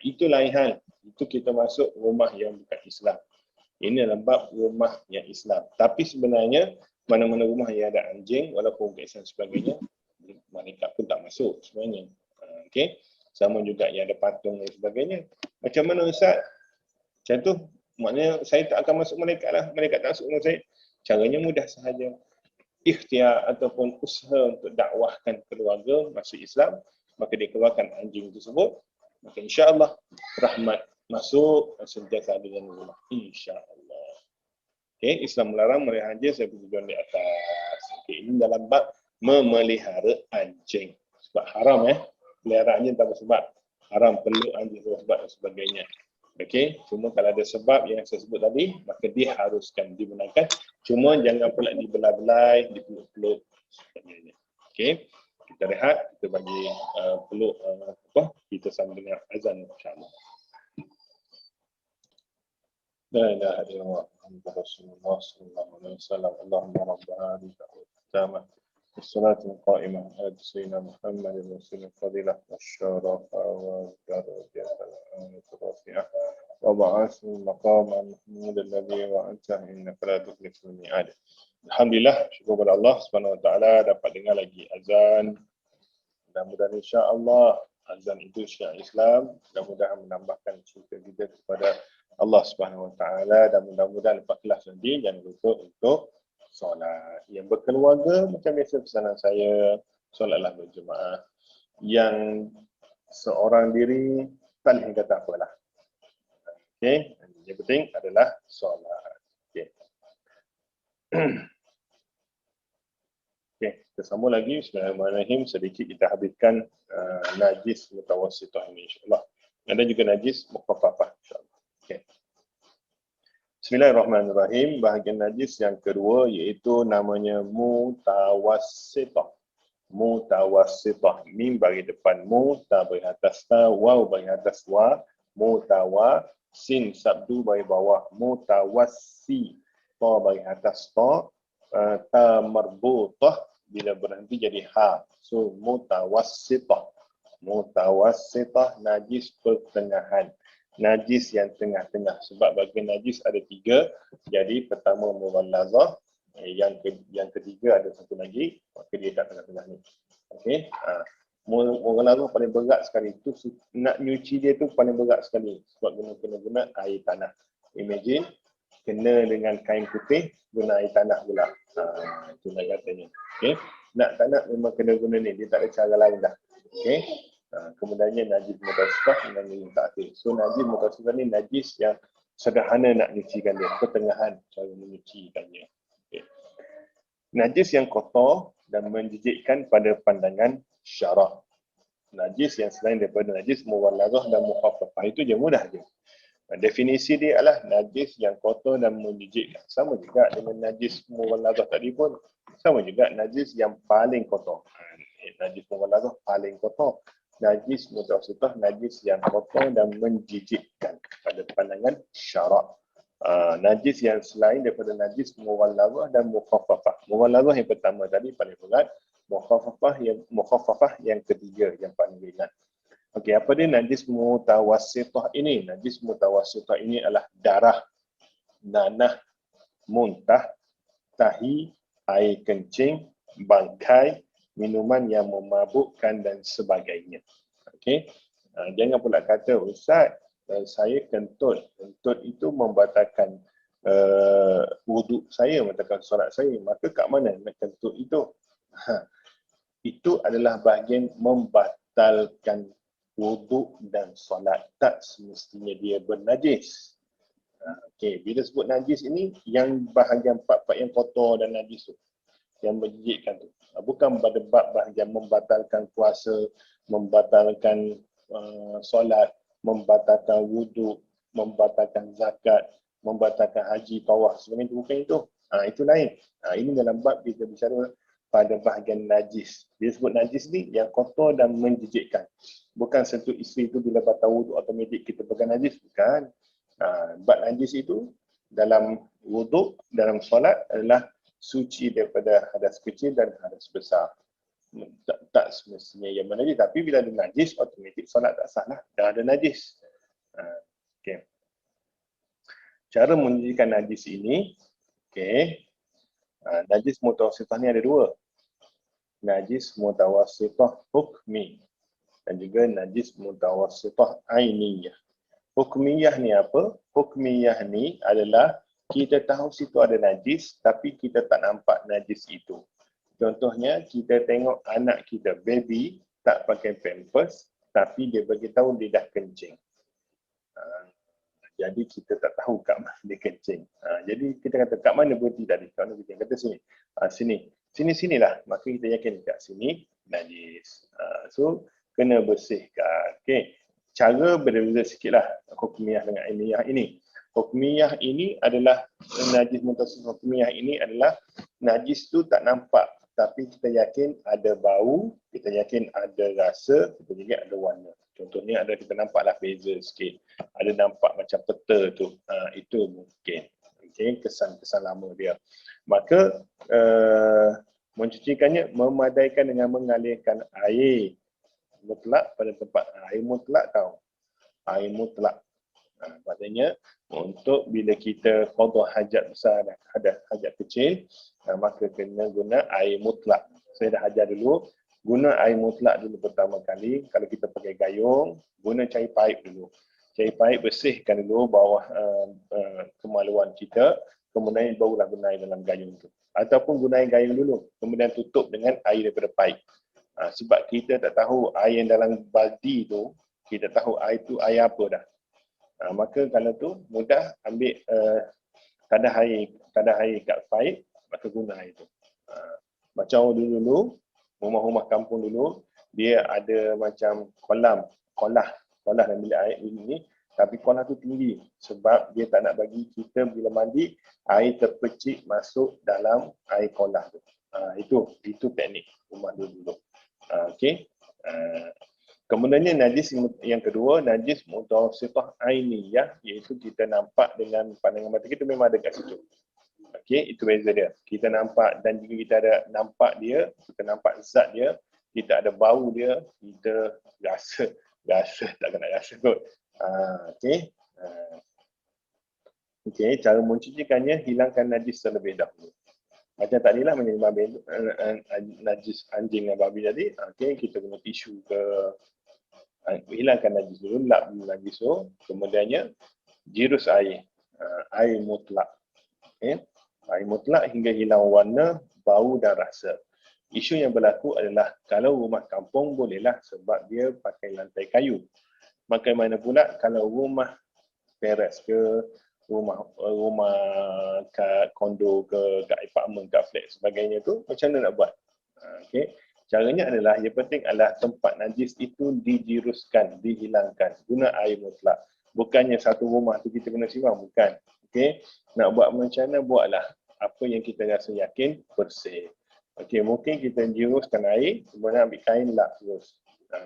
A: itu lain hal. Itu kita masuk rumah yang bukan Islam. Ini adalah bab rumah yang Islam. Tapi sebenarnya, mana-mana rumah yang ada anjing, walaupun bukan Islam sebagainya, malaikat pun tak masuk sebenarnya. Okay. Sama juga yang ada patung dan sebagainya. Macam mana Ustaz? Macam tu, maknanya saya tak akan masuk malaikat lah. Malaikat tak masuk rumah saya. Caranya mudah sahaja. Ikhtiar ataupun usaha untuk dakwahkan keluarga masuk Islam, maka dia keluarkan anjing tersebut, maka insya-Allah rahmat masuk sentiasa ada dalam rumah. Insya-Allah. Okey, Islam melarang memelihara anjing seperti tujuan di atas. Okey, ini dalam bab memelihara anjing. Sebab haram pelihara anjing tanpa sebab. Haram peluk anjing tanpa sebab dan sebagainya. Okey, cuma kalau ada sebab yang saya sebut tadi, maka diharuskan, dibenarkan. Cuma jangan pula dibelah-belai, dipeluk-peluk sebagainya. Okey, kita rehat, kita bagi peluk kita sama dengan azan insya-Allah. La ilaha illallah Muhammadur Rasulullah sallallahu alaihi wasallam. Allahumma rabb hadhihi da'wah الصلاة القائمة على سيدنا محمد رسول الفضيلة والشرف والدرجة الرفيعة وبعث المقام المحمود الذي وأنته إنك لا تخلف الميعاد. Alhamdulillah, syukur kepada Allah Subhanahu Wa Taala dapat dengar lagi azan. Mudah-mudahan insya-Allah azan itu syiar Islam, mudah-mudahan menambahkan cinta kita kepada Allah Subhanahu Wa Taala dan mudah-mudahan lepas kelas nanti jangan lupa untuk solat. Yang berkeluarga macam biasa pesanan saya, solatlah berjemaah. Yang seorang diri tak boleh kata apalah. Okey, yang penting adalah solat. Okey. Okey, kita sambung lagi. Bismillahirrahmanirrahim. Sedikit kita habiskan najis mutawassithah ini insya-Allah. Ada juga najis mukhaffafah insya-Allah. Okey. Bismillahirrahmanirrahim. Bahagian najis yang kedua iaitu namanya mutawassithah. Mutawassithah. Mim bagi depan mu, ta bagi atas ta, waw bagi atas wa, mutawa, sin sabdu bagi bawah, mutawassi, ta bagi atas ta, ta marbutah bila berhenti jadi ha. So mutawassithah. Mutawassithah, najis pertengahan. Najis yang tengah-tengah. Sebab bagian najis ada 3. Jadi pertama mughallazah, Yang ketiga ada satu lagi, maka dia kat tengah-tengah ni. Okey. Mughalazah paling berat sekali tu, nak nyuci dia tu paling berat sekali sebab kena guna air tanah. Imagine kena dengan kain putih guna air tanah pula. Itu nak katanya. Okey. Nak tak nak memang kena guna ni, dia tak ada cara lain dah. Okey. Kemudiannya najis mutawassithah dengan yang ta'khir. So najis mutawassithah ni najis yang sederhana nak nyucikan dia, pertengahan cara menyucikannya. Okay. Najis yang kotor dan menjijikkan pada pandangan syarak. Najis yang selain daripada najis mughallazah dan mukhaffafah itu je mudah je. Definisi dia adalah najis yang kotor dan menjijikkan. Sama juga dengan najis mughallazah tadi pun, sama juga najis yang paling kotor. Najis mughallazah paling kotor. Najis mutawassithah najis yang kotor dan menjijikkan pada pandangan syarak. Najis yang selain daripada najis mughallazah dan mukhaffafah. Mughallazah yang pertama tadi paling berat, mukhaffafah yang ketiga yang paling ringan. Okey, apa dia najis mutawassithah ini? Najis mutawassithah ini adalah darah, nanah, muntah, tahi, air kencing, bangkai, minuman yang memabukkan dan sebagainya. Okey. Jangan pula kata, Ustaz, saya kentut. Kentut itu membatalkan wuduk saya, membatalkan solat saya. Maka kat mana nak kentut itu? Itu adalah bahagian membatalkan wuduk dan solat. Tak semestinya dia bernajis. Okey, bila sebut najis ini, yang bahagian part-part yang kotor dan najis tu, yang menjijikkan tu. Bukan pada bab bahagian membatalkan puasa, membatalkan solat, membatalkan wuduk, membatalkan zakat, membatalkan haji, tawaf. Sebenarnya itu bukan itu. Itu lain. Ini dalam bab kita bicara pada bahagian najis. Dia sebut najis ni yang kotor dan menjijikkan. Bukan sentuh isteri itu bila batal wuduk automatik kita pegang najis. Bukan. Bab najis itu dalam wuduk, dalam solat adalah suci daripada hadas kecil dan hadas besar. Tak semestinya yang menajis, tapi bila ada najis, automatik solat tak sah lah. Dah ada najis. Okay. Cara menjadikan najis ini, okay. Najis mutawassithah ni ada dua. Najis mutawassithah hukmi dan juga najis mutawassithah ainiyah. Hukmiyah ni apa? Hukmiyah ni adalah kita tahu situ ada najis tapi kita tak nampak najis itu. Contohnya kita tengok anak kita, baby tak pakai pampers tapi dia beritahu dia dah kencing. Jadi kita tak tahu kat mana dia kencing. Jadi kita kata kat mana berhenti tadi? Kat mana kencing? Kata sini. Sinilah. Maka kita yakin kat sini najis. So kena bersihkan. Okay. Cara berbeza sikit lah hukmiyah dengan ainiyah ini. Hukmiyah ini adalah najis mutawassithah. Hukmiyah ini adalah najis tu tak nampak tapi kita yakin ada bau, kita yakin ada rasa, kita yakin ada warna. Contohnya ada kita nampaklah beza sikit. Ada nampak macam peta tu. Itu mungkin. Okay, kesan-kesan lama dia. Maka mencucikannya memadaikan dengan mengalirkan air mutlak pada tempat. Air mutlak tahu. Air mutlak. Maksudnya untuk bila kita qada hajat besar dan ada hajat kecil, maka kena guna air mutlak. Saya dah ajar dulu, guna air mutlak dulu pertama kali. Kalau kita pakai gayung, guna cair paip dulu. Cair paip bersihkan dulu bawah kemaluan kita, kemudian barulah guna air dalam gayung tu. Ataupun guna air gayung dulu, kemudian tutup dengan air daripada paip. Sebab kita tak tahu air yang dalam baldi tu, kita tahu air tu air apa dah. Maka kalau tu mudah ambil kadar air kat paip, maka guna air tu. Macam dulu rumah-rumah kampung dulu, dia ada macam kolah dalam bilik air ini, tapi kolah tu tinggi sebab dia tak nak bagi kita bila mandi air terpercik masuk dalam air kolah tu. Itu teknik rumah dulu. Okey. Kemudiannya najis yang kedua, najis mutawassithah ainiyah, iaitu kita nampak dengan pandangan mata kita memang ada kat situ. Okey, itu beza dia. Kita nampak dan jika kita ada nampak dia, kita nampak zat dia, kita ada bau dia, kita rasa tak kena rasa kot. Okey. Okey, cara mencucikannya hilangkan najis terlebih dahulu. Macam tadilah menjadi babi najis anjing dan babi tadi, okey, kita guna tisu ke, hilangkan najis dulu, lap dulu najis tu, kemudiannya jirus air, air mutlak, okey, air mutlak hingga hilang warna, bau dan rasa. Isu yang berlaku adalah kalau rumah kampung bolehlah sebab dia pakai lantai kayu. Bagaimana pula kalau rumah teres ke, rumah kat kondo ke, kat apartment, kat flat sebagainya tu, macam mana nak buat? Okey. Caranya adalah, yang penting adalah tempat najis itu dijiruskan, dihilangkan. Guna air mutlak. Bukannya satu rumah tu kita kena siram, bukan. Okey. Nak buat macam mana, buatlah apa yang kita rasa yakin bersih. Okey, mungkin kita jiruskan air, kemudian ambil kain lap terus.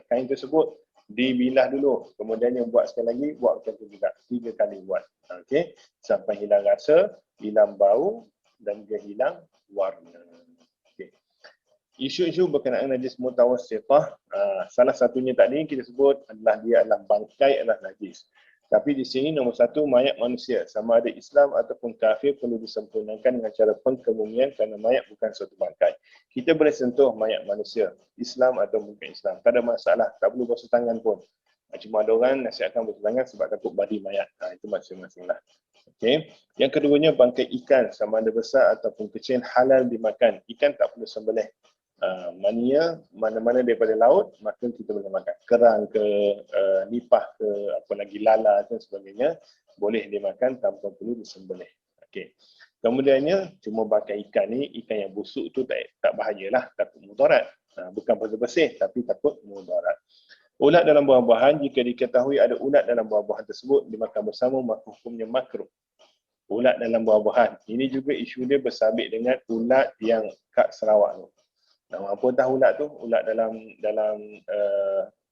A: Kain tersebut dibilah dulu, kemudian yang buat sekali lagi, buat macam tu juga, 3 kali buat. Okey, sampai hilang rasa, hilang bau dan juga hilang warna. Okey. Isu-isu berkenaan najis mutawassithah, salah satunya tadi kita sebut adalah dia adalah bangkai adalah najis. Tapi di sini nombor 1, mayat manusia, sama ada Islam ataupun kafir, perlu disempurnakan dengan cara pengkebumian kerana mayat bukan suatu bangkai. Kita boleh sentuh mayat manusia, Islam atau bukan Islam, tak ada masalah, tak perlu basuh tangan pun. Cuma ada orang nasihatkan basuh tangan sebab takut badi mayat. Itu masing-masing lah. Okay. Yang keduanya, bangkai ikan, sama ada besar ataupun kecil, halal dimakan. Ikan tak perlu sembelih. Mana-mana daripada laut, maka kita boleh makan. Kerang ke, nipah ke, apa lagi, lala dan sebagainya, boleh dimakan tanpa perlu disembelih. Okey. Kemudiannya, cuma bangkai ikan ni, ikan yang busuk tu tak bahayalah, takut mudarat. Bukan pasal bersih, tapi takut mudarat. Ulat dalam buah-buahan, jika diketahui ada ulat dalam buah-buahan tersebut dimakan bersama, maka hukumnya makruh. Ulat dalam buah-buahan. Ini juga isu dia bersabit dengan ulat yang kat Sarawak tu. Nama apa tahu ulat tu? Ulat dalam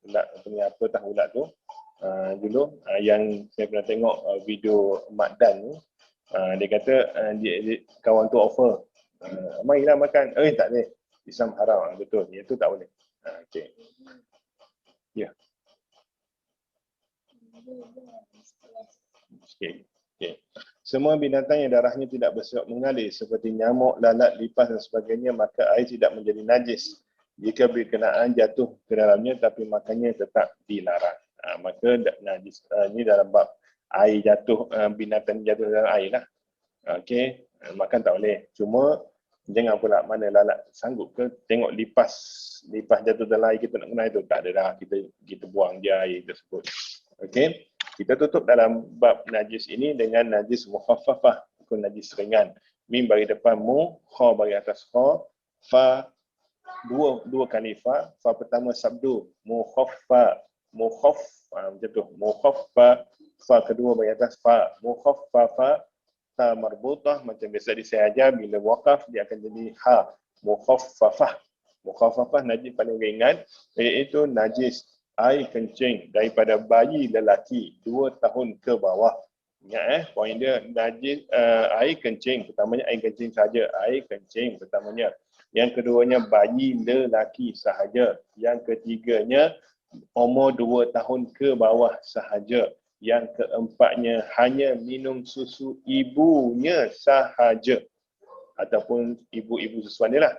A: ulat apa tahu ulat tu? Dulu yang saya pernah tengok video Mak Dan tu, dia kata dia kawan tu offer, marilah makan. Tak boleh. Islam haram. Betul. Yang tu tak boleh. Okey. Ya. Okey. Okay. Semua binatang yang darahnya tidak bersifat mengalir seperti nyamuk, lalat, lipas dan sebagainya, maka air tidak menjadi najis jika berkenaan jatuh ke dalamnya, tapi makannya tetap dilarang. Maka najis ini dalam bab air jatuh, binatang jatuh dalam air lah. Okey, makan tak boleh. Cuma jangan pula mana lalat sanggup ke tengok lipas jatuh dalam air, kita nak kena itu, tak ada dah, kita buang je air tersebut. Okey. Kita tutup dalam bab najis ini dengan najis mukhaffafah, hukum najis ringan. Mim bagi depan mu, kha bagi atas kha, fa dua kali fa pertama sabdu, mukhaffa, macam tu, mukhaffa, fa kedua bagi atas fa, mukhaffafa, ta marbutah, macam biasa saya ajar, bila waqaf dia akan jadi ha, mukhaffafah. Mukhaffafah najis paling ringan, iaitu najis air kencing daripada bayi lelaki 2 tahun ke bawah. Ingat poin dia, najis air kencing, pertamanya air kencing sahaja, air kencing pertamanya. Yang keduanya bayi lelaki sahaja. Yang ketiganya umur 2 tahun ke bawah sahaja. Yang keempatnya hanya minum susu ibunya sahaja. Ataupun ibu-ibu susuan dia lah.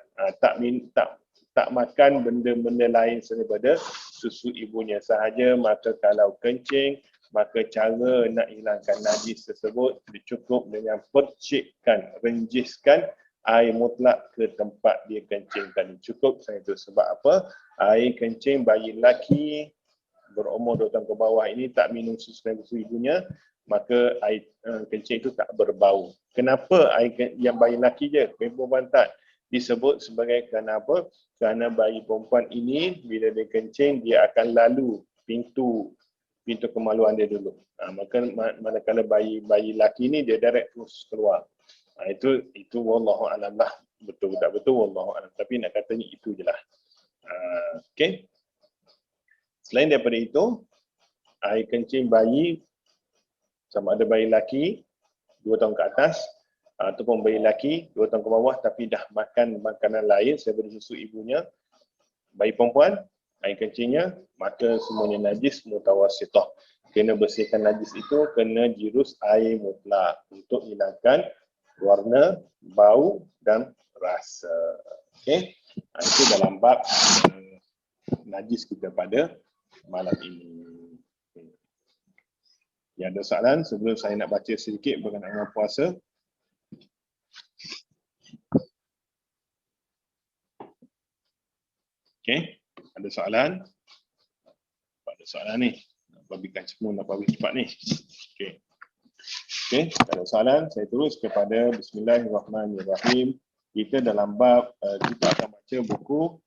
A: Tak makan benda-benda lain daripada susu ibunya sahaja. Maka kalau kencing, maka cara nak hilangkan najis tersebut cukup dengan percikkan, renjiskan air mutlak ke tempat dia kencing tadi. Cukup saya itu. Sebab apa? Air kencing bayi lelaki berumur 2 tahun ke bawah ini tak minum susu ibunya, maka air kencing itu tak berbau. Kenapa air yang bayi lelaki je, bayi perempuan tak? Disebut sebagai kerana apa? Kerana bayi perempuan ini bila dia kencing, dia akan lalu pintu kemaluan dia dulu. Maka manakala bayi lelaki ni dia direct terus keluar. Itu wallahu a'lam lah. Betul tak betul wallahu a'lam. Tapi nak katanya itu je lah. Okey. Selain daripada itu, air kencing bayi, sama ada bayi lelaki 2 tahun ke atas ataupun bayi lelaki 2 tahun ke bawah tapi dah makan makanan lain daripada susu ibunya, bayi perempuan, air kencingnya, maka semuanya najis mutawassithah. Kena bersihkan najis itu, kena jirus air mutlak untuk hilangkan warna, bau dan rasa. Okey. Itu dalam bab najis kita pada malam ini. Okay. Ya, ada soalan sebelum saya nak baca sedikit berkenaan dengan puasa? Okey, ada soalan? Ada soalan ni. Nak babikan semua, nak babik cepat ni. Okey. Okey, ada soalan, saya terus kepada Bismillahirrahmanirrahim. Kita dalam bab, kita akan baca buku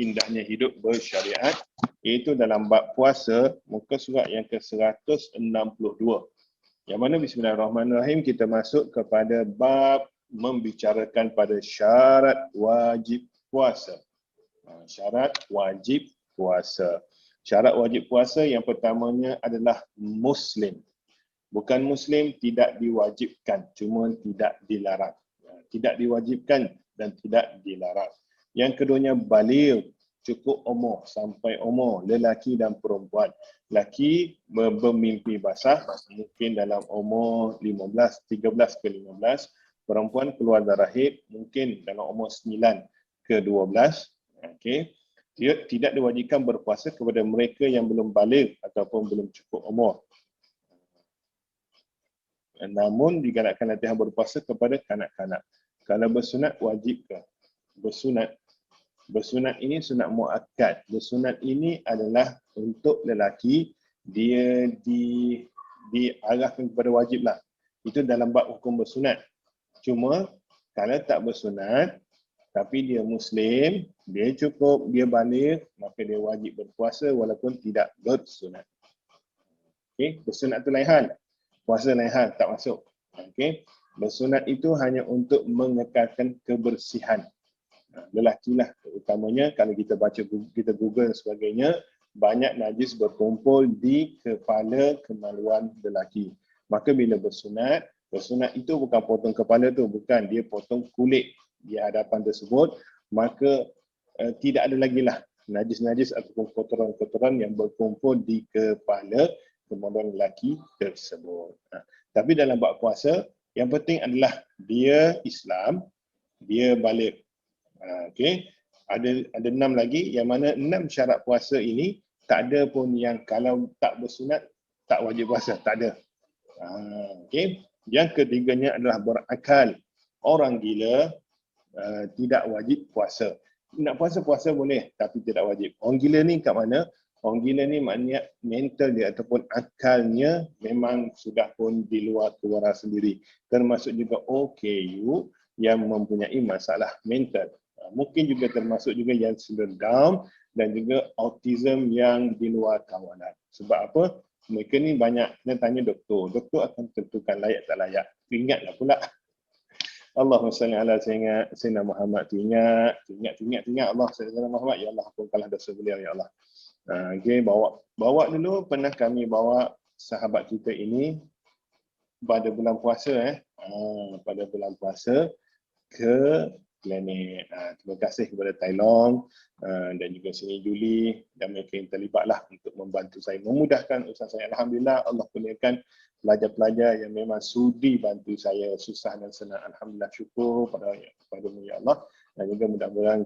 A: Indahnya Hidup Bersyariat, iaitu dalam bab puasa, muka surat yang ke-162. Yang mana Bismillahirrahmanirrahim kita masuk kepada bab membicarakan pada syarat wajib puasa. Syarat wajib puasa. Syarat wajib puasa yang pertamanya adalah Muslim. Bukan Muslim tidak diwajibkan, cuma tidak dilarang. Tidak diwajibkan dan tidak dilarang. Yang keduanya baligh, cukup umur sampai umur, lelaki dan perempuan. Lelaki bermimpi basah mungkin dalam umur 13 ke 15, perempuan keluar darah haid mungkin dalam umur 9 ke 12. Okey. Dia tidak diwajibkan berpuasa kepada mereka yang belum baligh ataupun belum cukup umur. Namun digalakkan latihan berpuasa kepada kanak-kanak. Kalau bersunat wajib ke? Bersunat ini sunat muakkad. Bersunat ini adalah untuk lelaki, dia diarahkan kepada wajib lah. Itu dalam bab hukum bersunat. Cuma kalau tak bersunat tapi dia Muslim, dia cukup, dia baligh, maka dia wajib berpuasa walaupun tidak bersunat. Okey, bersunat tu lain hal. Puasa lain hal, tak masuk. Okey, bersunat itu hanya untuk mengekalkan kebersihan. Lelakilah utamanya, kalau kita baca, kita Google dan sebagainya, banyak najis berkumpul di kepala kemaluan lelaki. Maka bila bersunat itu bukan potong kepala tu, bukan, dia potong kulit di hadapan tersebut, maka tidak ada lagi lah najis-najis ataupun kotoran-kotoran yang berkumpul di kepala kemaluan lelaki tersebut. Tapi dalam bab puasa, yang penting adalah dia Islam, dia baligh. Okey, ada 6 lagi, yang mana 6 syarat puasa ini tak ada pun yang kalau tak bersunat tak wajib puasa, tak ada. Okey, yang ketiganya adalah berakal. Orang gila tidak wajib puasa. Nak puasa boleh tapi tidak wajib. Orang gila ni kat mana? Orang gila ni maknanya mental dia ataupun akalnya memang sudah pun di luar kewaran sendiri. Termasuk juga OKU yang mempunyai masalah mental. Mungkin juga termasuk juga yang sudah down dan juga autism yang di luar kawalan. Sebab apa? Mereka ni banyak kena tanya doktor. Doktor akan tentukan layak tak layak. Ingatlah pula. Allahumma salli ala Sayyidina Muhammad. Ingat Allah Sayyidina Muhammad. Ya Allah, ampunkanlah dosa beliau ya Allah. Okay, bawa dulu, pernah kami bawa sahabat kita ini pada bulan puasa pada bulan puasa ke klinik. Terima kasih kepada Thailand dan juga Seni Juli dan mereka yang terlibatlah untuk membantu saya, memudahkan usaha saya. Alhamdulillah, Allah kurniakan pelajar-pelajar yang memang sudi bantu saya susah dan senang. Alhamdulillah, syukur pada-Mu ya Allah, dan juga mudah-mudahan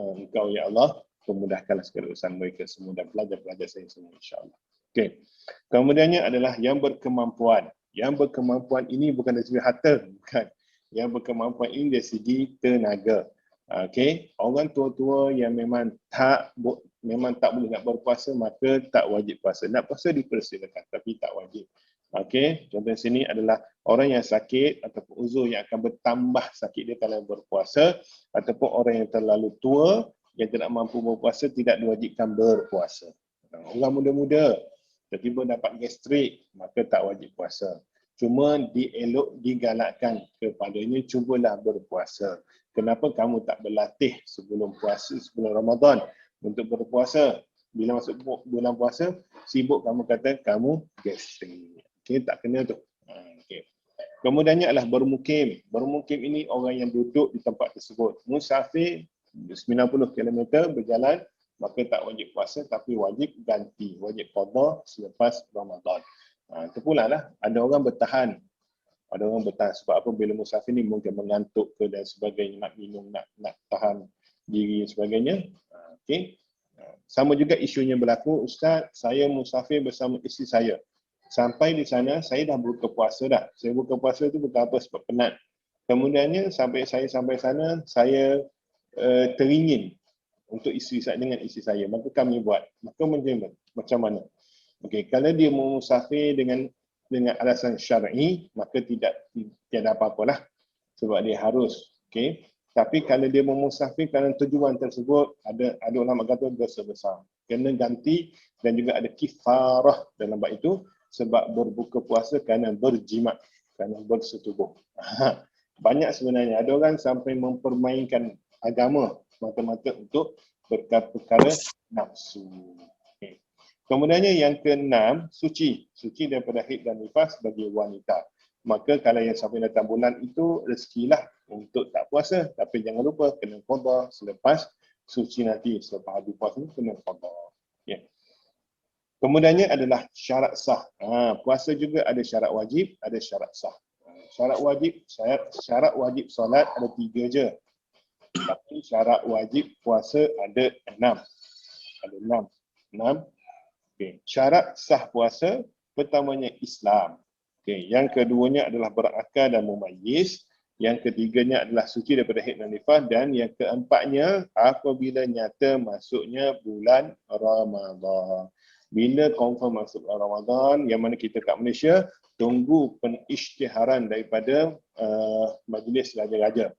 A: Engkau ya Allah memudahkanlah segala urusan mereka semua dan pelajar-pelajar saya semua insya-Allah. Okey. Kemudiannya adalah yang berkemampuan. Yang berkemampuan ini bukan dari segi harta, bukan. Yang berkemampuan ini dari segi tenaga. Okey, orang tua-tua yang memang tak boleh nak berpuasa, maka tak wajib puasa. Nak puasa dipersilakan tapi tak wajib. Okey, contoh sini adalah orang yang sakit ataupun uzur yang akan bertambah sakit dia kalau berpuasa, ataupun orang yang terlalu tua yang tidak mampu berpuasa tidak diwajibkan berpuasa. Orang muda-muda tiba-tiba dapat gastrik, maka tak wajib puasa. Cuma digalakkan kepadanya, cubalah berpuasa. Kenapa kamu tak berlatih sebelum puasa, sebelum Ramadan untuk berpuasa? Bila masuk bulan puasa, sibuk kamu kata kamu gastrik. Okey, tak kena tu. Okey. Kemudiannya adalah bermukim. Bermukim ini orang yang duduk di tempat tersebut. Musafir 90 km berjalan, maka tak wajib puasa tapi wajib ganti, wajib qada selepas Ramadan. Itu pula lah, ada orang bertahan Ada orang bertahan sebab apa, bila musafir ni mungkin mengantuk ke dan sebagainya, nak minum, nak tahan diri dan sebagainya. Okey. Sama juga isunya berlaku, Ustaz, saya musafir bersama isteri saya. Sampai di sana, saya dah buka puasa dah. Saya buka puasa tu bukan apa, sebab penat. Kemudiannya sampai sana, saya teringin untuk isteri saya dengan isteri saya. Maka kami buat. Maka macam mana? Okey, kalau dia mau musafir dengan alasan syar'i, maka tiada apa-apalah sebab dia harus. Okey. Tapi kalau dia mau musafir kerana tujuan tersebut, ada ulama kata dosa besar. Kena ganti dan juga ada kifarah dalam bab itu sebab berbuka puasa kerana berjimat, kerana bersetubuh. Banyak sebenarnya. Ada orang sampai mempermainkan agama mata-mata untuk perkara nafsu. Okay. Kemudiannya yang keenam, suci. Suci daripada haid dan nifas bagi wanita. Maka kalau yang sampai datang bulan itu, rezekilah untuk tak puasa. Tapi jangan lupa kena qada selepas suci nanti. Selepas habis puasa kena qada. Yeah. Kemudiannya adalah syarat sah. Puasa juga ada syarat wajib, ada syarat sah. Syarat wajib solat ada 3 je. Tapi syarat wajib puasa ada 6. Ada 6. Okay. Syarat sah puasa pertamanya Islam. Okay. Yang keduanya adalah berakal dan mumayyiz. Yang ketiganya adalah suci daripada haid dan nifas. Dan yang keempatnya apabila nyata masuknya bulan Ramadan. Bila confirm masuk bulan Ramadan, yang mana kita kat Malaysia, tunggu penisytiharan daripada majlis raja-raja.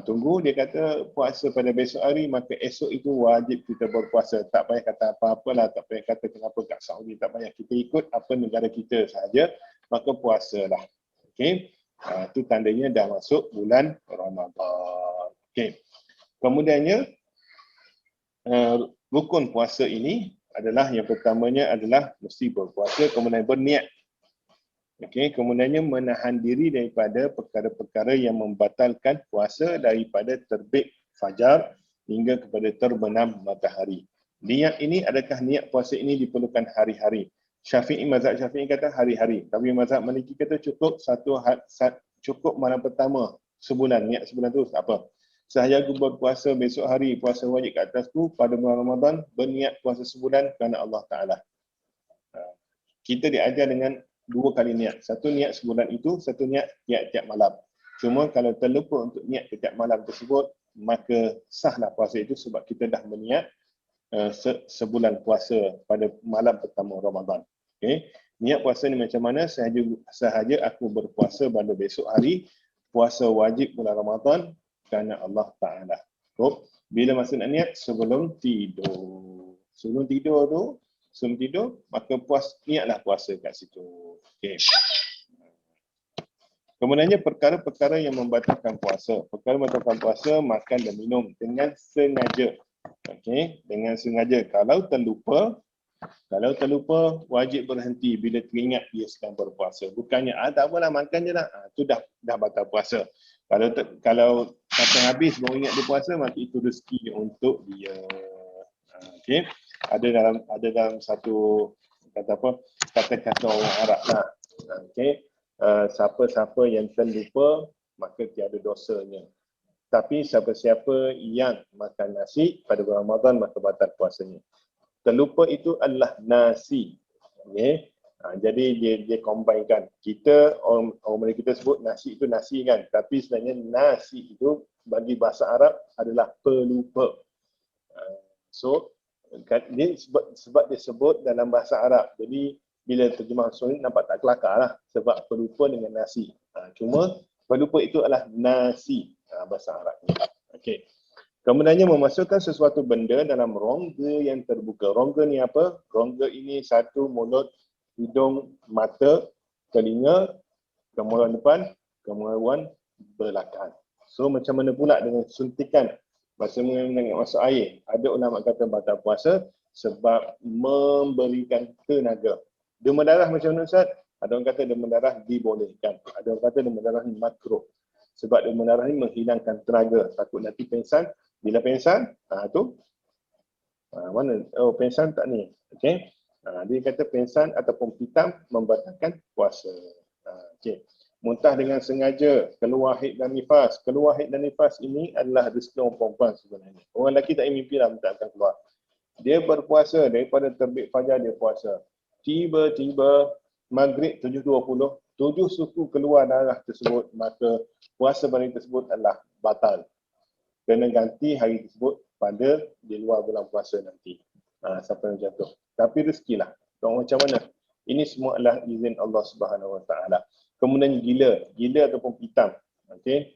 A: Tunggu, dia kata puasa pada besok hari, maka esok itu wajib kita berpuasa. Tak payah kata apa-apalah, tak payah kata kenapa kat Saudi, tak payah, kita ikut apa negara kita sahaja, maka puasalah. Okey. Itu tandanya dah masuk bulan Ramadan. Okey. Kemudiannya, rukun puasa ini adalah yang pertamanya adalah mesti berpuasa, kemudian berniat. Okey, kemudiannya menahan diri daripada perkara-perkara yang membatalkan puasa daripada terbit fajar hingga kepada terbenam matahari. Niat ini, adakah niat puasa ini diperlukan hari-hari? Mazhab Syafi'i kata hari-hari. Tapi mazhab Maliki kata cukup malam pertama sebulan, niat sebulan tu apa? Saya aku berpuasa besok hari, puasa wajib kat atasku pada bulan Ramadan, berniat puasa sebulan kerana Allah Ta'ala. Kita diajar dengan 2 kali niat. Satu niat sebulan itu, satu niat tiap malam. Cuma kalau terlupa untuk niat tiap malam tersebut, maka sahlah puasa itu sebab kita dah berniat sebulan puasa pada malam pertama Ramadan. Okay. Niat puasa ni macam mana? Sahaja aku berpuasa pada besok hari, puasa wajib bulan Ramadan kerana Allah Ta'ala. Bila masa nak niat? Sebelum tidur. Sebelum tidur, maka niatlah puasa kat situ. Okay. Kemudiannya perkara-perkara yang membatalkan puasa. Perkara membatalkan puasa, makan dan minum dengan sengaja. Okey, dengan sengaja. Kalau terlupa, wajib berhenti bila teringat dia sedang berpuasa. Bukannya tak apalah, makan je lah. Itu dah batal puasa. Kalau sampai habis baru ingat dia puasa, maka itu rezeki untuk dia. Okey. Ada dalam satu kata-kata orang Arab lah. Okey. Siapa-siapa yang terlupa maka tiada dosanya. Tapi siapa-siapa yang makan nasi pada bulan Ramadan maka batal puasanya. Terlupa itu adalah nasi. Okay. Jadi dia combinekan. Kita, orang Melayu kita sebut nasi itu nasi kan. Tapi sebenarnya nasi itu bagi bahasa Arab adalah pelupa. So, dia sebab dia sebut dalam bahasa Arab. Jadi, bila terjemah sunyi nampak tak kelakar lah. Sebab pelupa dengan nasi. Cuma, pelupa itu adalah nasi bahasa Arab. Okay. Kemudiannya memasukkan sesuatu benda dalam rongga yang terbuka. Rongga ni apa? Rongga ini satu mulut, hidung, mata, telinga, kemaluan depan, kemaluan belakang. So macam mana pula dengan suntikan? Masa mengenai masuk air. Ada ulama kata batal puasa sebab memberikan tenaga. Demam darah macam mana Ustaz? Ada orang kata demam darah dibolehkan. Ada orang kata demam darah ni makruh. Sebab demam darah ni menghilangkan tenaga. Takut nanti pengsan. Bila pengsan, mana? Oh, pengsan tak ni. Okey. Dia kata pengsan ataupun pitam membatalkan puasa. Okey. muntah dengan sengaja, keluar haid dan nifas. Keluar haid dan nifas ini adalah rezeki orang perempuan sebenarnya. Orang lelaki tak mimpi lah tak akan keluar. Dia berpuasa daripada terbit fajar, dia puasa. Tiba-tiba maghrib 7.20, 7 suku keluar darah tersebut, maka puasa hari tersebut adalah batal. Kena ganti hari tersebut pada di luar bulan puasa nanti. Siapa yang jatuh. Tapi rezekilah. Orang macam mana? Ini semua adalah izin Allah Subhanahu Wa Taala. Kemudian gila ataupun pitam. Okey,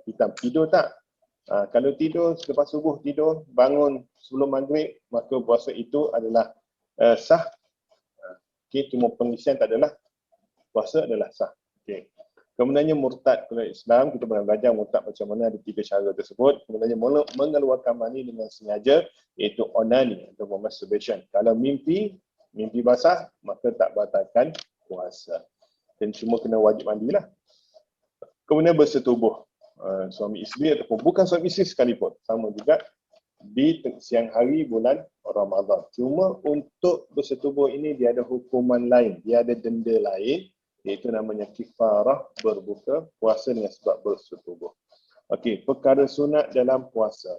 A: pitam. Tidur tak? Kalau tidur selepas subuh tidur, bangun sebelum maghrib, maka puasa itu adalah sah. Okey, cuma pengisian tak adalah, puasa adalah sah. Okey. Kemudiannya murtad keluar Islam, kita pernah belajar murtad macam mana, ada 3 cara tersebut. Kemudiannya mengeluarkan mani dengan sengaja, iaitu onani atau masturbation. Kalau mimpi basah, maka tak batalkan puasa. Dan cuma kena wajib mandilah. Kemudian bersetubuh. Suami isteri ataupun bukan suami isteri sekalipun, sama juga di siang hari bulan Ramadan. Cuma untuk bersetubuh ini dia ada hukuman lain, dia ada denda lain, iaitu namanya kifarah berbuka puasa dengan sebab bersetubuh. Okey, perkara sunat dalam puasa.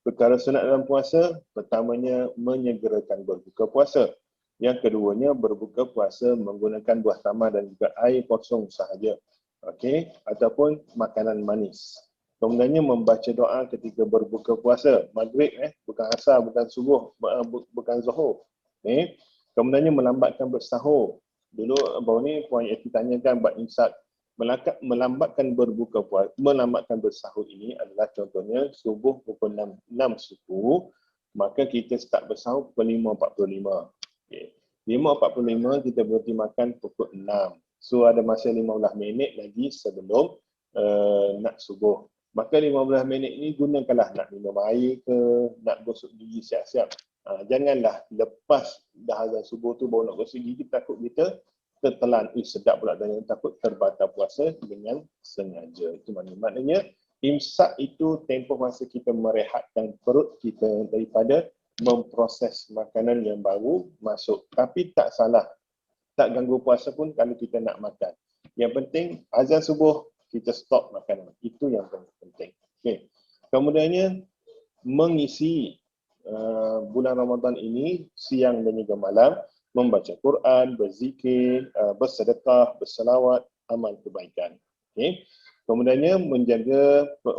A: Perkara sunat dalam puasa, pertamanya menyegerakan berbuka puasa. Yang keduanya berbuka puasa menggunakan buah tamar dan juga air kosong sahaja. Okey, ataupun makanan manis. Kemudiannya membaca doa ketika berbuka puasa. Maghrib, bukan asar, bukan subuh, bukan zuhur. Okay. Kemudiannya melambatkan bersahur. Dulu baru ni puan Yati tanyakan buat imsak. Melambatkan berbuka puasa, melambatkan bersahur ini adalah contohnya subuh pukul 6 suku, maka kita start bersahur pukul 5.45. Okay. 5.45 kita berhenti makan pukul 6. So ada masa 15 minit lagi sebelum nak subuh. Maka 15 minit ini gunakanlah nak minum air ke, nak gosok gigi siap-siap. Janganlah lepas dah azan subuh tu baru nak gosok gigi, takut kita tertelan. Sedap pula, dan takut terbatal puasa dengan sengaja. Itu maknanya imsak itu tempoh masa kita merehatkan perut kita daripada memproses makanan yang baru masuk. Tapi tak salah, tak ganggu puasa pun kalau kita nak makan. Yang penting azan subuh kita stop makanan. Itu yang penting. Okay. Kemudiannya mengisi bulan Ramadan ini siang dan juga malam, membaca Quran, berzikir, bersedekah, berselawat, amal kebaikan. Okay. Kemudiannya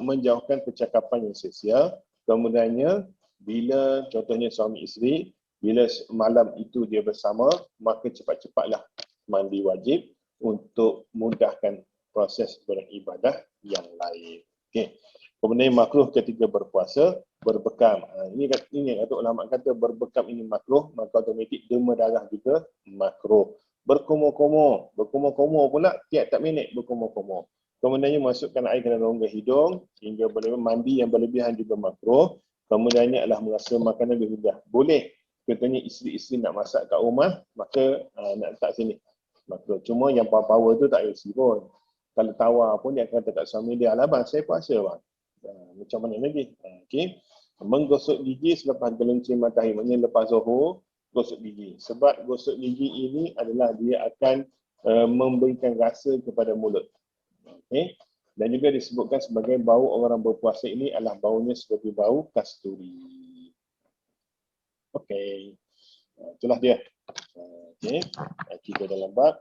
A: menjauhkan percakapan yang sia-sia. Kemudiannya bila contohnya suami isteri, bila malam itu dia bersama, maka cepat-cepatlah mandi wajib untuk mudahkan proses beribadah yang lain. Okay. Kemudian makruh ketika berpuasa, berbekam. Ini kata ulama kata berbekam ini makruh, maka automatik derma darah juga makruh. Berkumur-kumur pula tiap minit berkumur-kumur. Kemudiannya masukkan air ke dalam rongga hidung hingga mandi yang berlebihan juga makruh. Kemudiannya adalah merasa makanan berhujah. Boleh. Contohnya isteri-isteri nak masak kat rumah, maka nak letak sini. Makruh. Cuma yang power tu tak isi pun. Kalau tawar pun dia akan kata kat suami dia, "Alamak, saya puasa bang." Macam mana lagi? Okey. Menggosok gigi selepas gelincir matahari, maknanya lepas zuhur, gosok gigi. Sebab gosok gigi ini adalah dia akan memberikan rasa kepada mulut. Okey. Dan juga disebutkan sebagai bau orang berpuasa ini adalah baunya seperti bau kasturi. Okey. Itulah dia. Okey. Kita dalam bab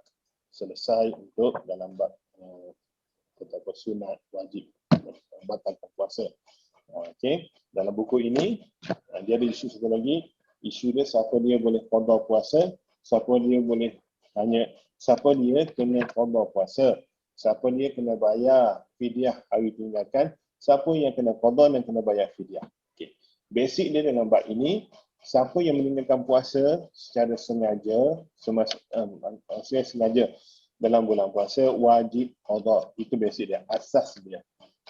A: selesai untuk dalam bab tentang sunat wajib batalkan puasa. Okey, dalam buku ini dia ada isu satu lagi. Isu dia siapa dia boleh qada puasa, siapa dia boleh tanya, siapa dia kena qada puasa, siapa dia kena bayar fidyah hari tinggalkan, siapa yang kena qada dan kena bayar fidyah. Okey. Basic dia dalam bab ini, siapa yang meninggalkan puasa secara sengaja, sengaja dalam bulan puasa wajib qada. Itu basic dia, asas dia.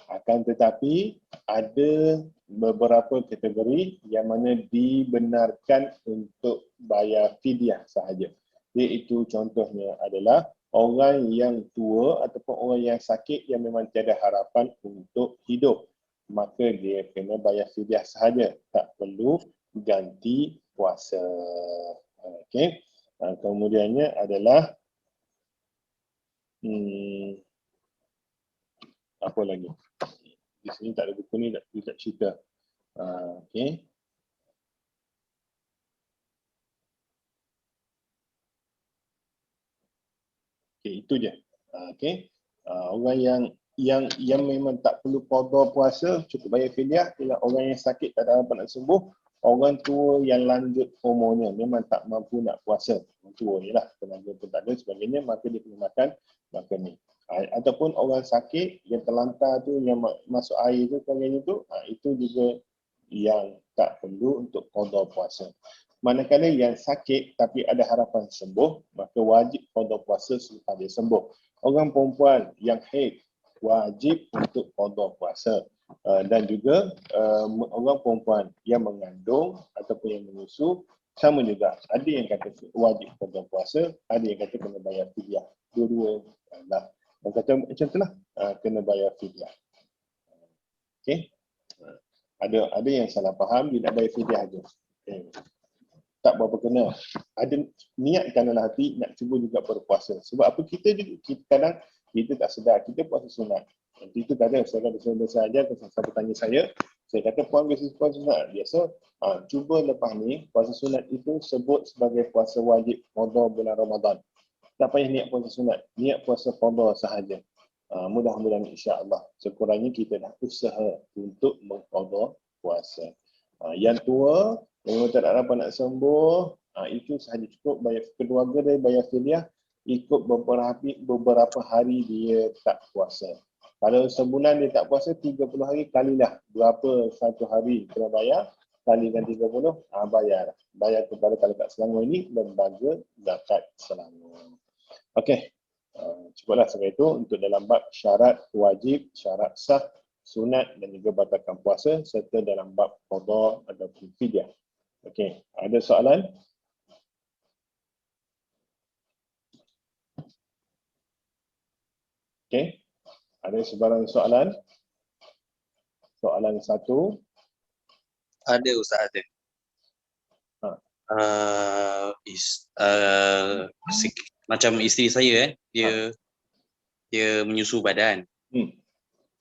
A: Akan tetapi ada beberapa kategori yang mana dibenarkan untuk bayar fidyah sahaja. Iaitu contohnya adalah orang yang tua ataupun orang yang sakit yang memang tiada harapan untuk hidup. Maka dia kena bayar fidyah sahaja, tak perlu ganti puasa. Okey. Kemudiannya adalah Apa lagi? Di sini tak ada buku ni, tak cerita. Okey. Okey, itu je. Okey. Orang yang memang tak perlu qada puasa, cukup bayar fidyah, ialah orang yang sakit tak ada harapan nak sembuh, orang tua yang lanjut umurnya memang tak mampu nak puasa. Orang tua ni lah, tenaga pun tak ada sebagainya, maka dia kena makan ni. Ataupun orang sakit yang terlantar tu, yang masuk air tu, sebagainya tu, itu juga yang tak perlu untuk qada puasa. Manakala yang sakit tapi ada harapan sembuh, maka wajib qada puasa selepas dia sembuh. Orang perempuan yang haid wajib untuk qada puasa. Dan juga orang perempuan yang mengandung ataupun yang menyusu sama juga. Ada yang kata wajib qada puasa, ada yang kata kena bayar fidyah. Dua-dua lah. Yang kata macam itulah, kena bayar fidyah. Okey. Ada yang salah faham, dia nak bayar fidyah aja. Okay. Tak berapa kena. Ada niatkan dalam hati nak cuba juga berpuasa. Sebab apa, kita kadang kita tak sedar, kita puasa sunat. Itu kadang saya kata biasa aja, siapa tanya saya kata puan biasa puasa sunat. Biasa, cuba lepas ni puasa sunat itu sebut sebagai puasa wajib qada bulan Ramadan. Tak payah niat puasa sunat, niat puasa qada sahaja. Mudah-mudahan insya-Allah sekurangnya kita dah usaha untuk mengqada puasa. Yang tua yang tak ada harapan nak sembuh, itu sahaja cukup bayar keluarga dia, bayar fidyah ikut beberapa hari dia tak puasa. Kalau sebulan dia tak puasa 30 hari, kalilah berapa satu hari kena bayar, kalikan 30, bayar. Bayar kepada, kalau kat Selangor ini, lembaga zakat Selangor. Okey. Cukuplah sampai itu untuk dalam bab syarat wajib, syarat sah, sunat dan juga batalkan puasa serta dalam bab qada ataupun fidyah. Okey, ada soalan? Okey, ada sebarang soalan? Soalan satu.
B: Ada Ustaz, ada. Macam isteri saya dia menyusu badan.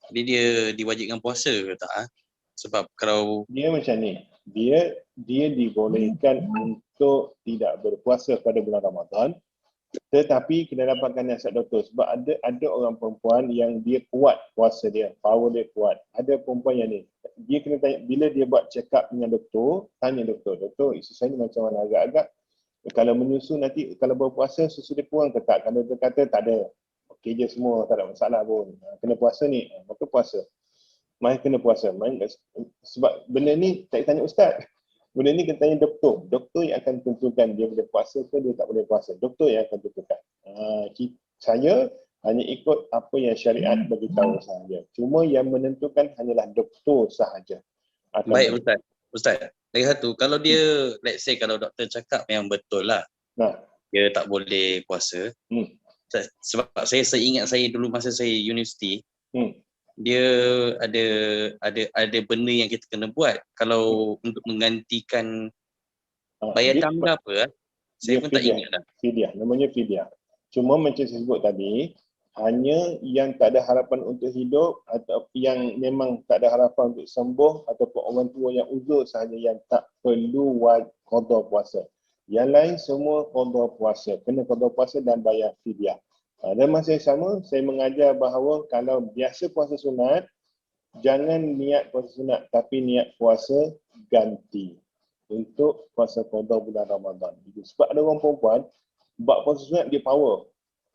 B: Jadi dia diwajibkan puasa ke tak? Sebab kalau
A: dia macam ni, dia dibolehkan untuk tidak berpuasa pada bulan Ramadan, tetapi kena dapatkan nasihat doktor. Sebab ada orang perempuan yang dia kuat puasa dia, power dia kuat. Ada perempuan yang ni, dia kena tanya, bila dia buat check up dengan doktor, tanya doktor, isteri saya ni macam mana, agak-agak kalau menyusu nanti, kalau berpuasa susu dia kurang ke tak? Kalau dia kata tak ada, okey je semua, tak ada masalah pun, kena puasa ni, maka puasa. Mai kena puasa. Sebab benda ni tak tanya ustaz. Benda ni kena tanya doktor. Doktor yang akan tentukan dia boleh puasa ke dia tak boleh puasa. Doktor yang akan tentukan. Saya hanya ikut apa yang syariat bagi tahu sahaja. Cuma yang menentukan hanyalah doktor sahaja.
B: Baik Ustaz. Lagi satu, kalau dia, let's say kalau doktor cakap yang betul lah, dia tak boleh puasa. Sebab saya ingat saya dulu masa saya universiti, dia ada benda yang kita kena buat kalau untuk menggantikan bayar dam ke apa. Saya pun tak ingat dah.
A: Fidyah, namanya fidyah. Cuma macam saya sebut tadi, hanya yang tak ada harapan untuk hidup atau yang memang tak ada harapan untuk sembuh ataupun orang tua yang uzur sahaja yang tak perlu qada puasa. Yang lain semua qada puasa, kena qada puasa dan bayar fidyah. Dan masa yang sama, saya mengajar bahawa kalau biasa puasa sunat, jangan niat puasa sunat, tapi niat puasa ganti untuk puasa qada bulan Ramadan. Sebab ada orang perempuan, buat puasa sunat dia power,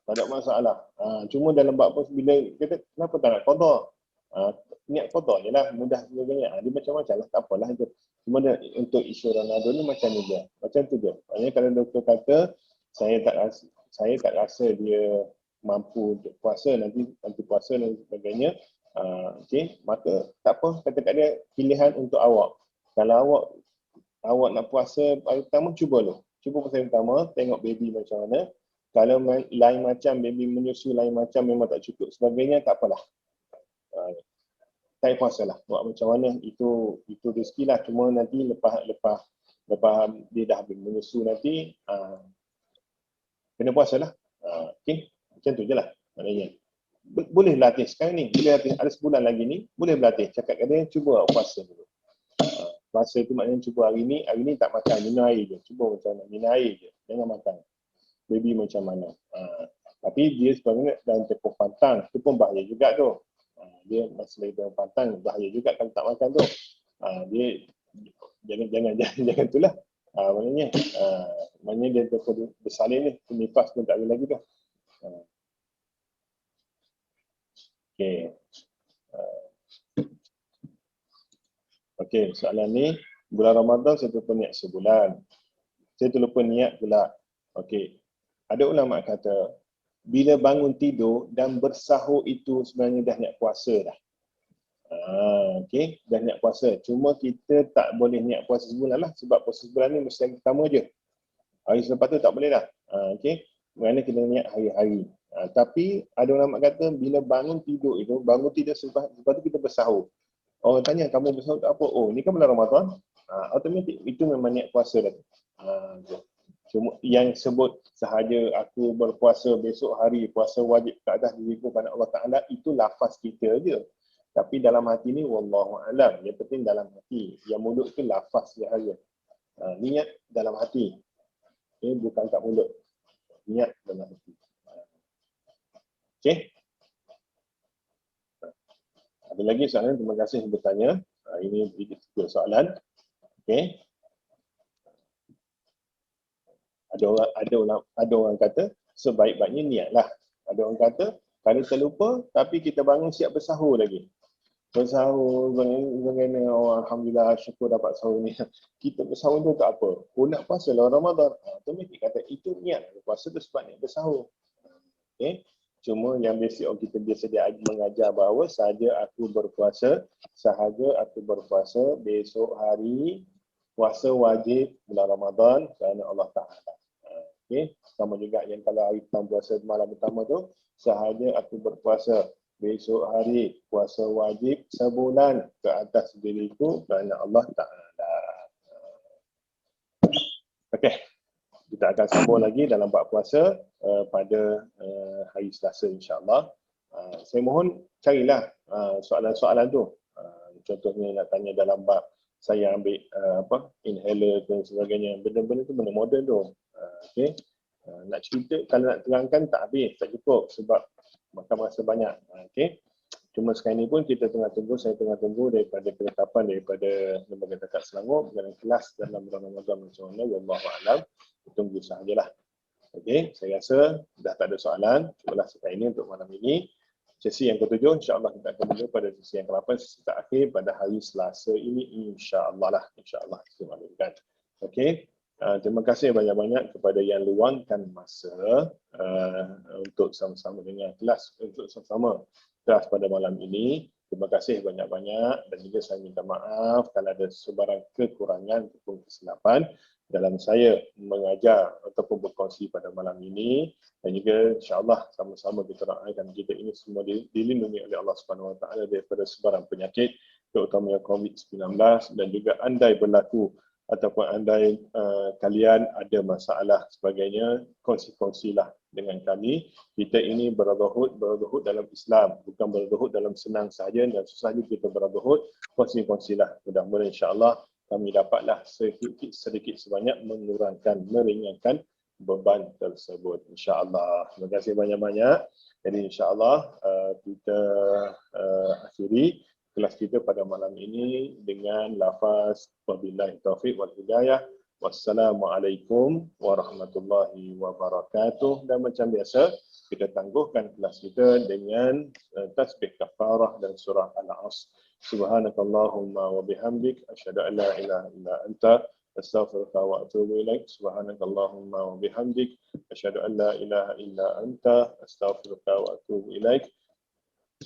A: tak ada masalah. Cuma dalam bab puasa, bila kata, kenapa tak nak qada? Niat qada je lah, mudah sebagainya. Dia macam-macam lah, tak apalah itu. Cuma untuk isu Ramadan ni macam ni dia. Macam tu je. Maksudnya kalau doktor kata, saya tak rasa dia mampu untuk puasa, nanti puasa dan sebagainya, okey, maka tak apa, kata kat dia pilihan untuk awak. Kalau awak nak puasa hari pertama, cuba puasa hari pertama, tengok baby macam mana. Kalau lain macam, baby menyusu lain macam, memang tak cukup sebagainya, tak apalah, tak puasa lah, buat macam mana, itu rezeki lah. Cuma nanti lepas dia dah habis menyusu nanti, kena puasa lah. Okey, macam tu je lah. Maknanya boleh berlatih sekarang ni, boleh berlatih ada sebulan lagi ni, boleh berlatih. Cakap kat dia, cuba puasa dulu. Puasa tu maknanya cuba hari ni tak makan, minum air je. Cuba macam mana, minum air je, jangan makan. Baby macam mana. Tapi dia sebenarnya dalam tempoh pantang, tu pun bahaya juga tu. Dia masih lagi dalam pantang, bahaya juga kalau tak makan tu. Dia jangan itulah. Maknanya dia bersalin ni, nifas pun tak ada lagi tu. Okey. Okey, soalan ni, bulan Ramadan saya terlupa niat sebulan. Saya terlupa niat pula. Okey. Ada ulama kata, bila bangun tidur dan bersahur itu sebenarnya dah niat puasa dah. Okey, dah niat puasa. Cuma kita tak boleh niat puasa sebulan lah, sebab puasa sebulan ni mesti hari pertama je. Hari selepas tu tak boleh dah. Okey, kerana kita niat hari-hari. Tapi ada ulama kata bila bangun tidur selepas tu kita bersahur. Orang tanya, kamu bersahur tak apa? Oh, ni kan bulan Ramadan. Automatik itu memang niat puasa dah. Cuma yang sebut sahaja aku berpuasa besok hari, puasa wajib ke atas diriku kepada Allah Ta'ala, itu lafaz kita je. Tapi dalam hati ni, wallahu alam. Yang penting dalam hati. Yang mulut tu lafaz sahaja. Niat dalam hati. Ini bukan kat mulut. Niat dalam hati. Okey. Ada lagi soalan? Terima kasih bertanya. Ini sedikit soalan. Okey. Ada orang kata sebaik-baiknya niatlah. Ada orang kata kalau terlupa tapi kita bangun siap bersahur lagi. Bersahur bagaimana, alhamdulillah syukur dapat sahur ni. Kita bersahur tu tak apa. Nak puasa lah Ramadan. Automatik kata itu niat. Puasa tu sebab niat bersahur. Okey. Cuma yang basic kita biasa dia mengajar bahawa sahaja aku berpuasa besok hari puasa wajib bulan Ramadan kerana Allah Ta'ala. Okey, sama juga yang kalau hari pertama puasa malam pertama tu, sahaja aku berpuasa besok hari puasa wajib sebulan ke atas diriku kerana Allah Ta'ala. Okey, kita akan sambung lagi dalam bab puasa pada hari Selasa insya-Allah. Saya mohon carilah soalan-soalan tu. Contohnya nak tanya dalam bab saya ambil inhaler dan sebagainya. Benda-benda tu benda moden tu. Okey. Nak cerita, kalau nak terangkan tak habis, tak cukup sebab makan masa banyak. Okey. Cuma sekarang ni pun saya tengah tunggu daripada ketetapan daripada Lembaga Zakat Selangor dalam kelas dalam bulan Ramadan macam mana, wallahu alam. Tunggu sahajalah. Okey, saya rasa dah tak ada soalan. Cubalah sekarang ini untuk malam ini. Sesi yang ke-7 insya-Allah kita akan berjumpa pada sesi yang ke-8, sesi terakhir pada hari Selasa ini insya-Allah lah. Insya-Allah kita maklumkan. Okey. Terima kasih banyak-banyak kepada yang luangkan masa untuk sama-sama dengan kelas, untuk sama-sama kelas pada malam ini. Terima kasih banyak-banyak dan juga saya minta maaf kalau ada sebarang kekurangan ataupun kesilapan dalam saya mengajar ataupun berkongsi pada malam ini, dan juga insya-Allah sama-sama kita doakan kita ini semua dilindungi oleh Allah Subhanahu Wa Taala daripada sebarang penyakit, terutamanya COVID-19, dan juga andai berlaku ataupun andai kalian ada masalah sebagainya, kongsi-kongsilah dengan kami. Kita ini berbrotherhood dalam Islam, bukan berbrotherhood dalam senang sahaja dan susah juga kita berbrotherhood. Kongsi-kongsilah. Mudah-mudahan insya-Allah kami dapatlah sedikit sebanyak meringankan beban tersebut insya-Allah. Terima kasih banyak-banyak. Jadi insya-Allah kita akhiri kelas kita pada malam ini dengan lafaz wabillahi taufiq wal hidayah. Wassalamualaikum warahmatullahi wabarakatuh. Dan macam biasa kita tangguhkan kelas kita dengan tasbih kafarah dan surah Al-Asr. Subhanakallahumma wa bihamdik asyhadu an la ilaha illa anta astaghfiruka wa atubu ilaik. Subhanakallahumma wa bihamdik asyhadu an la ilaha illa anta astaghfiruka wa atubu ilaik.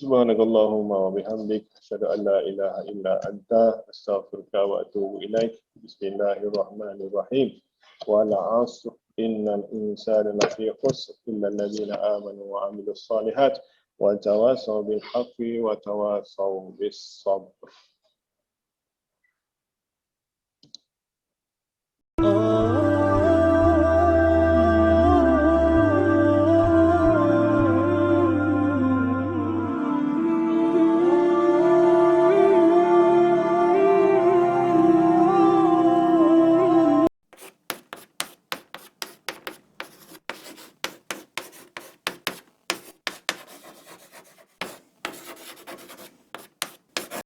A: Subhanakallahumma wa bihamdik asyhadu an la ilaha illa anta astaghfiruka wa atubu ilaik. Bismillahirrahmanirrahim. Wal 'asr innal insana lafi khusr illa alladziina aamanu wa 'amilus shalihat wa tawassaw bil haqqi wa tawassaw bis sabr.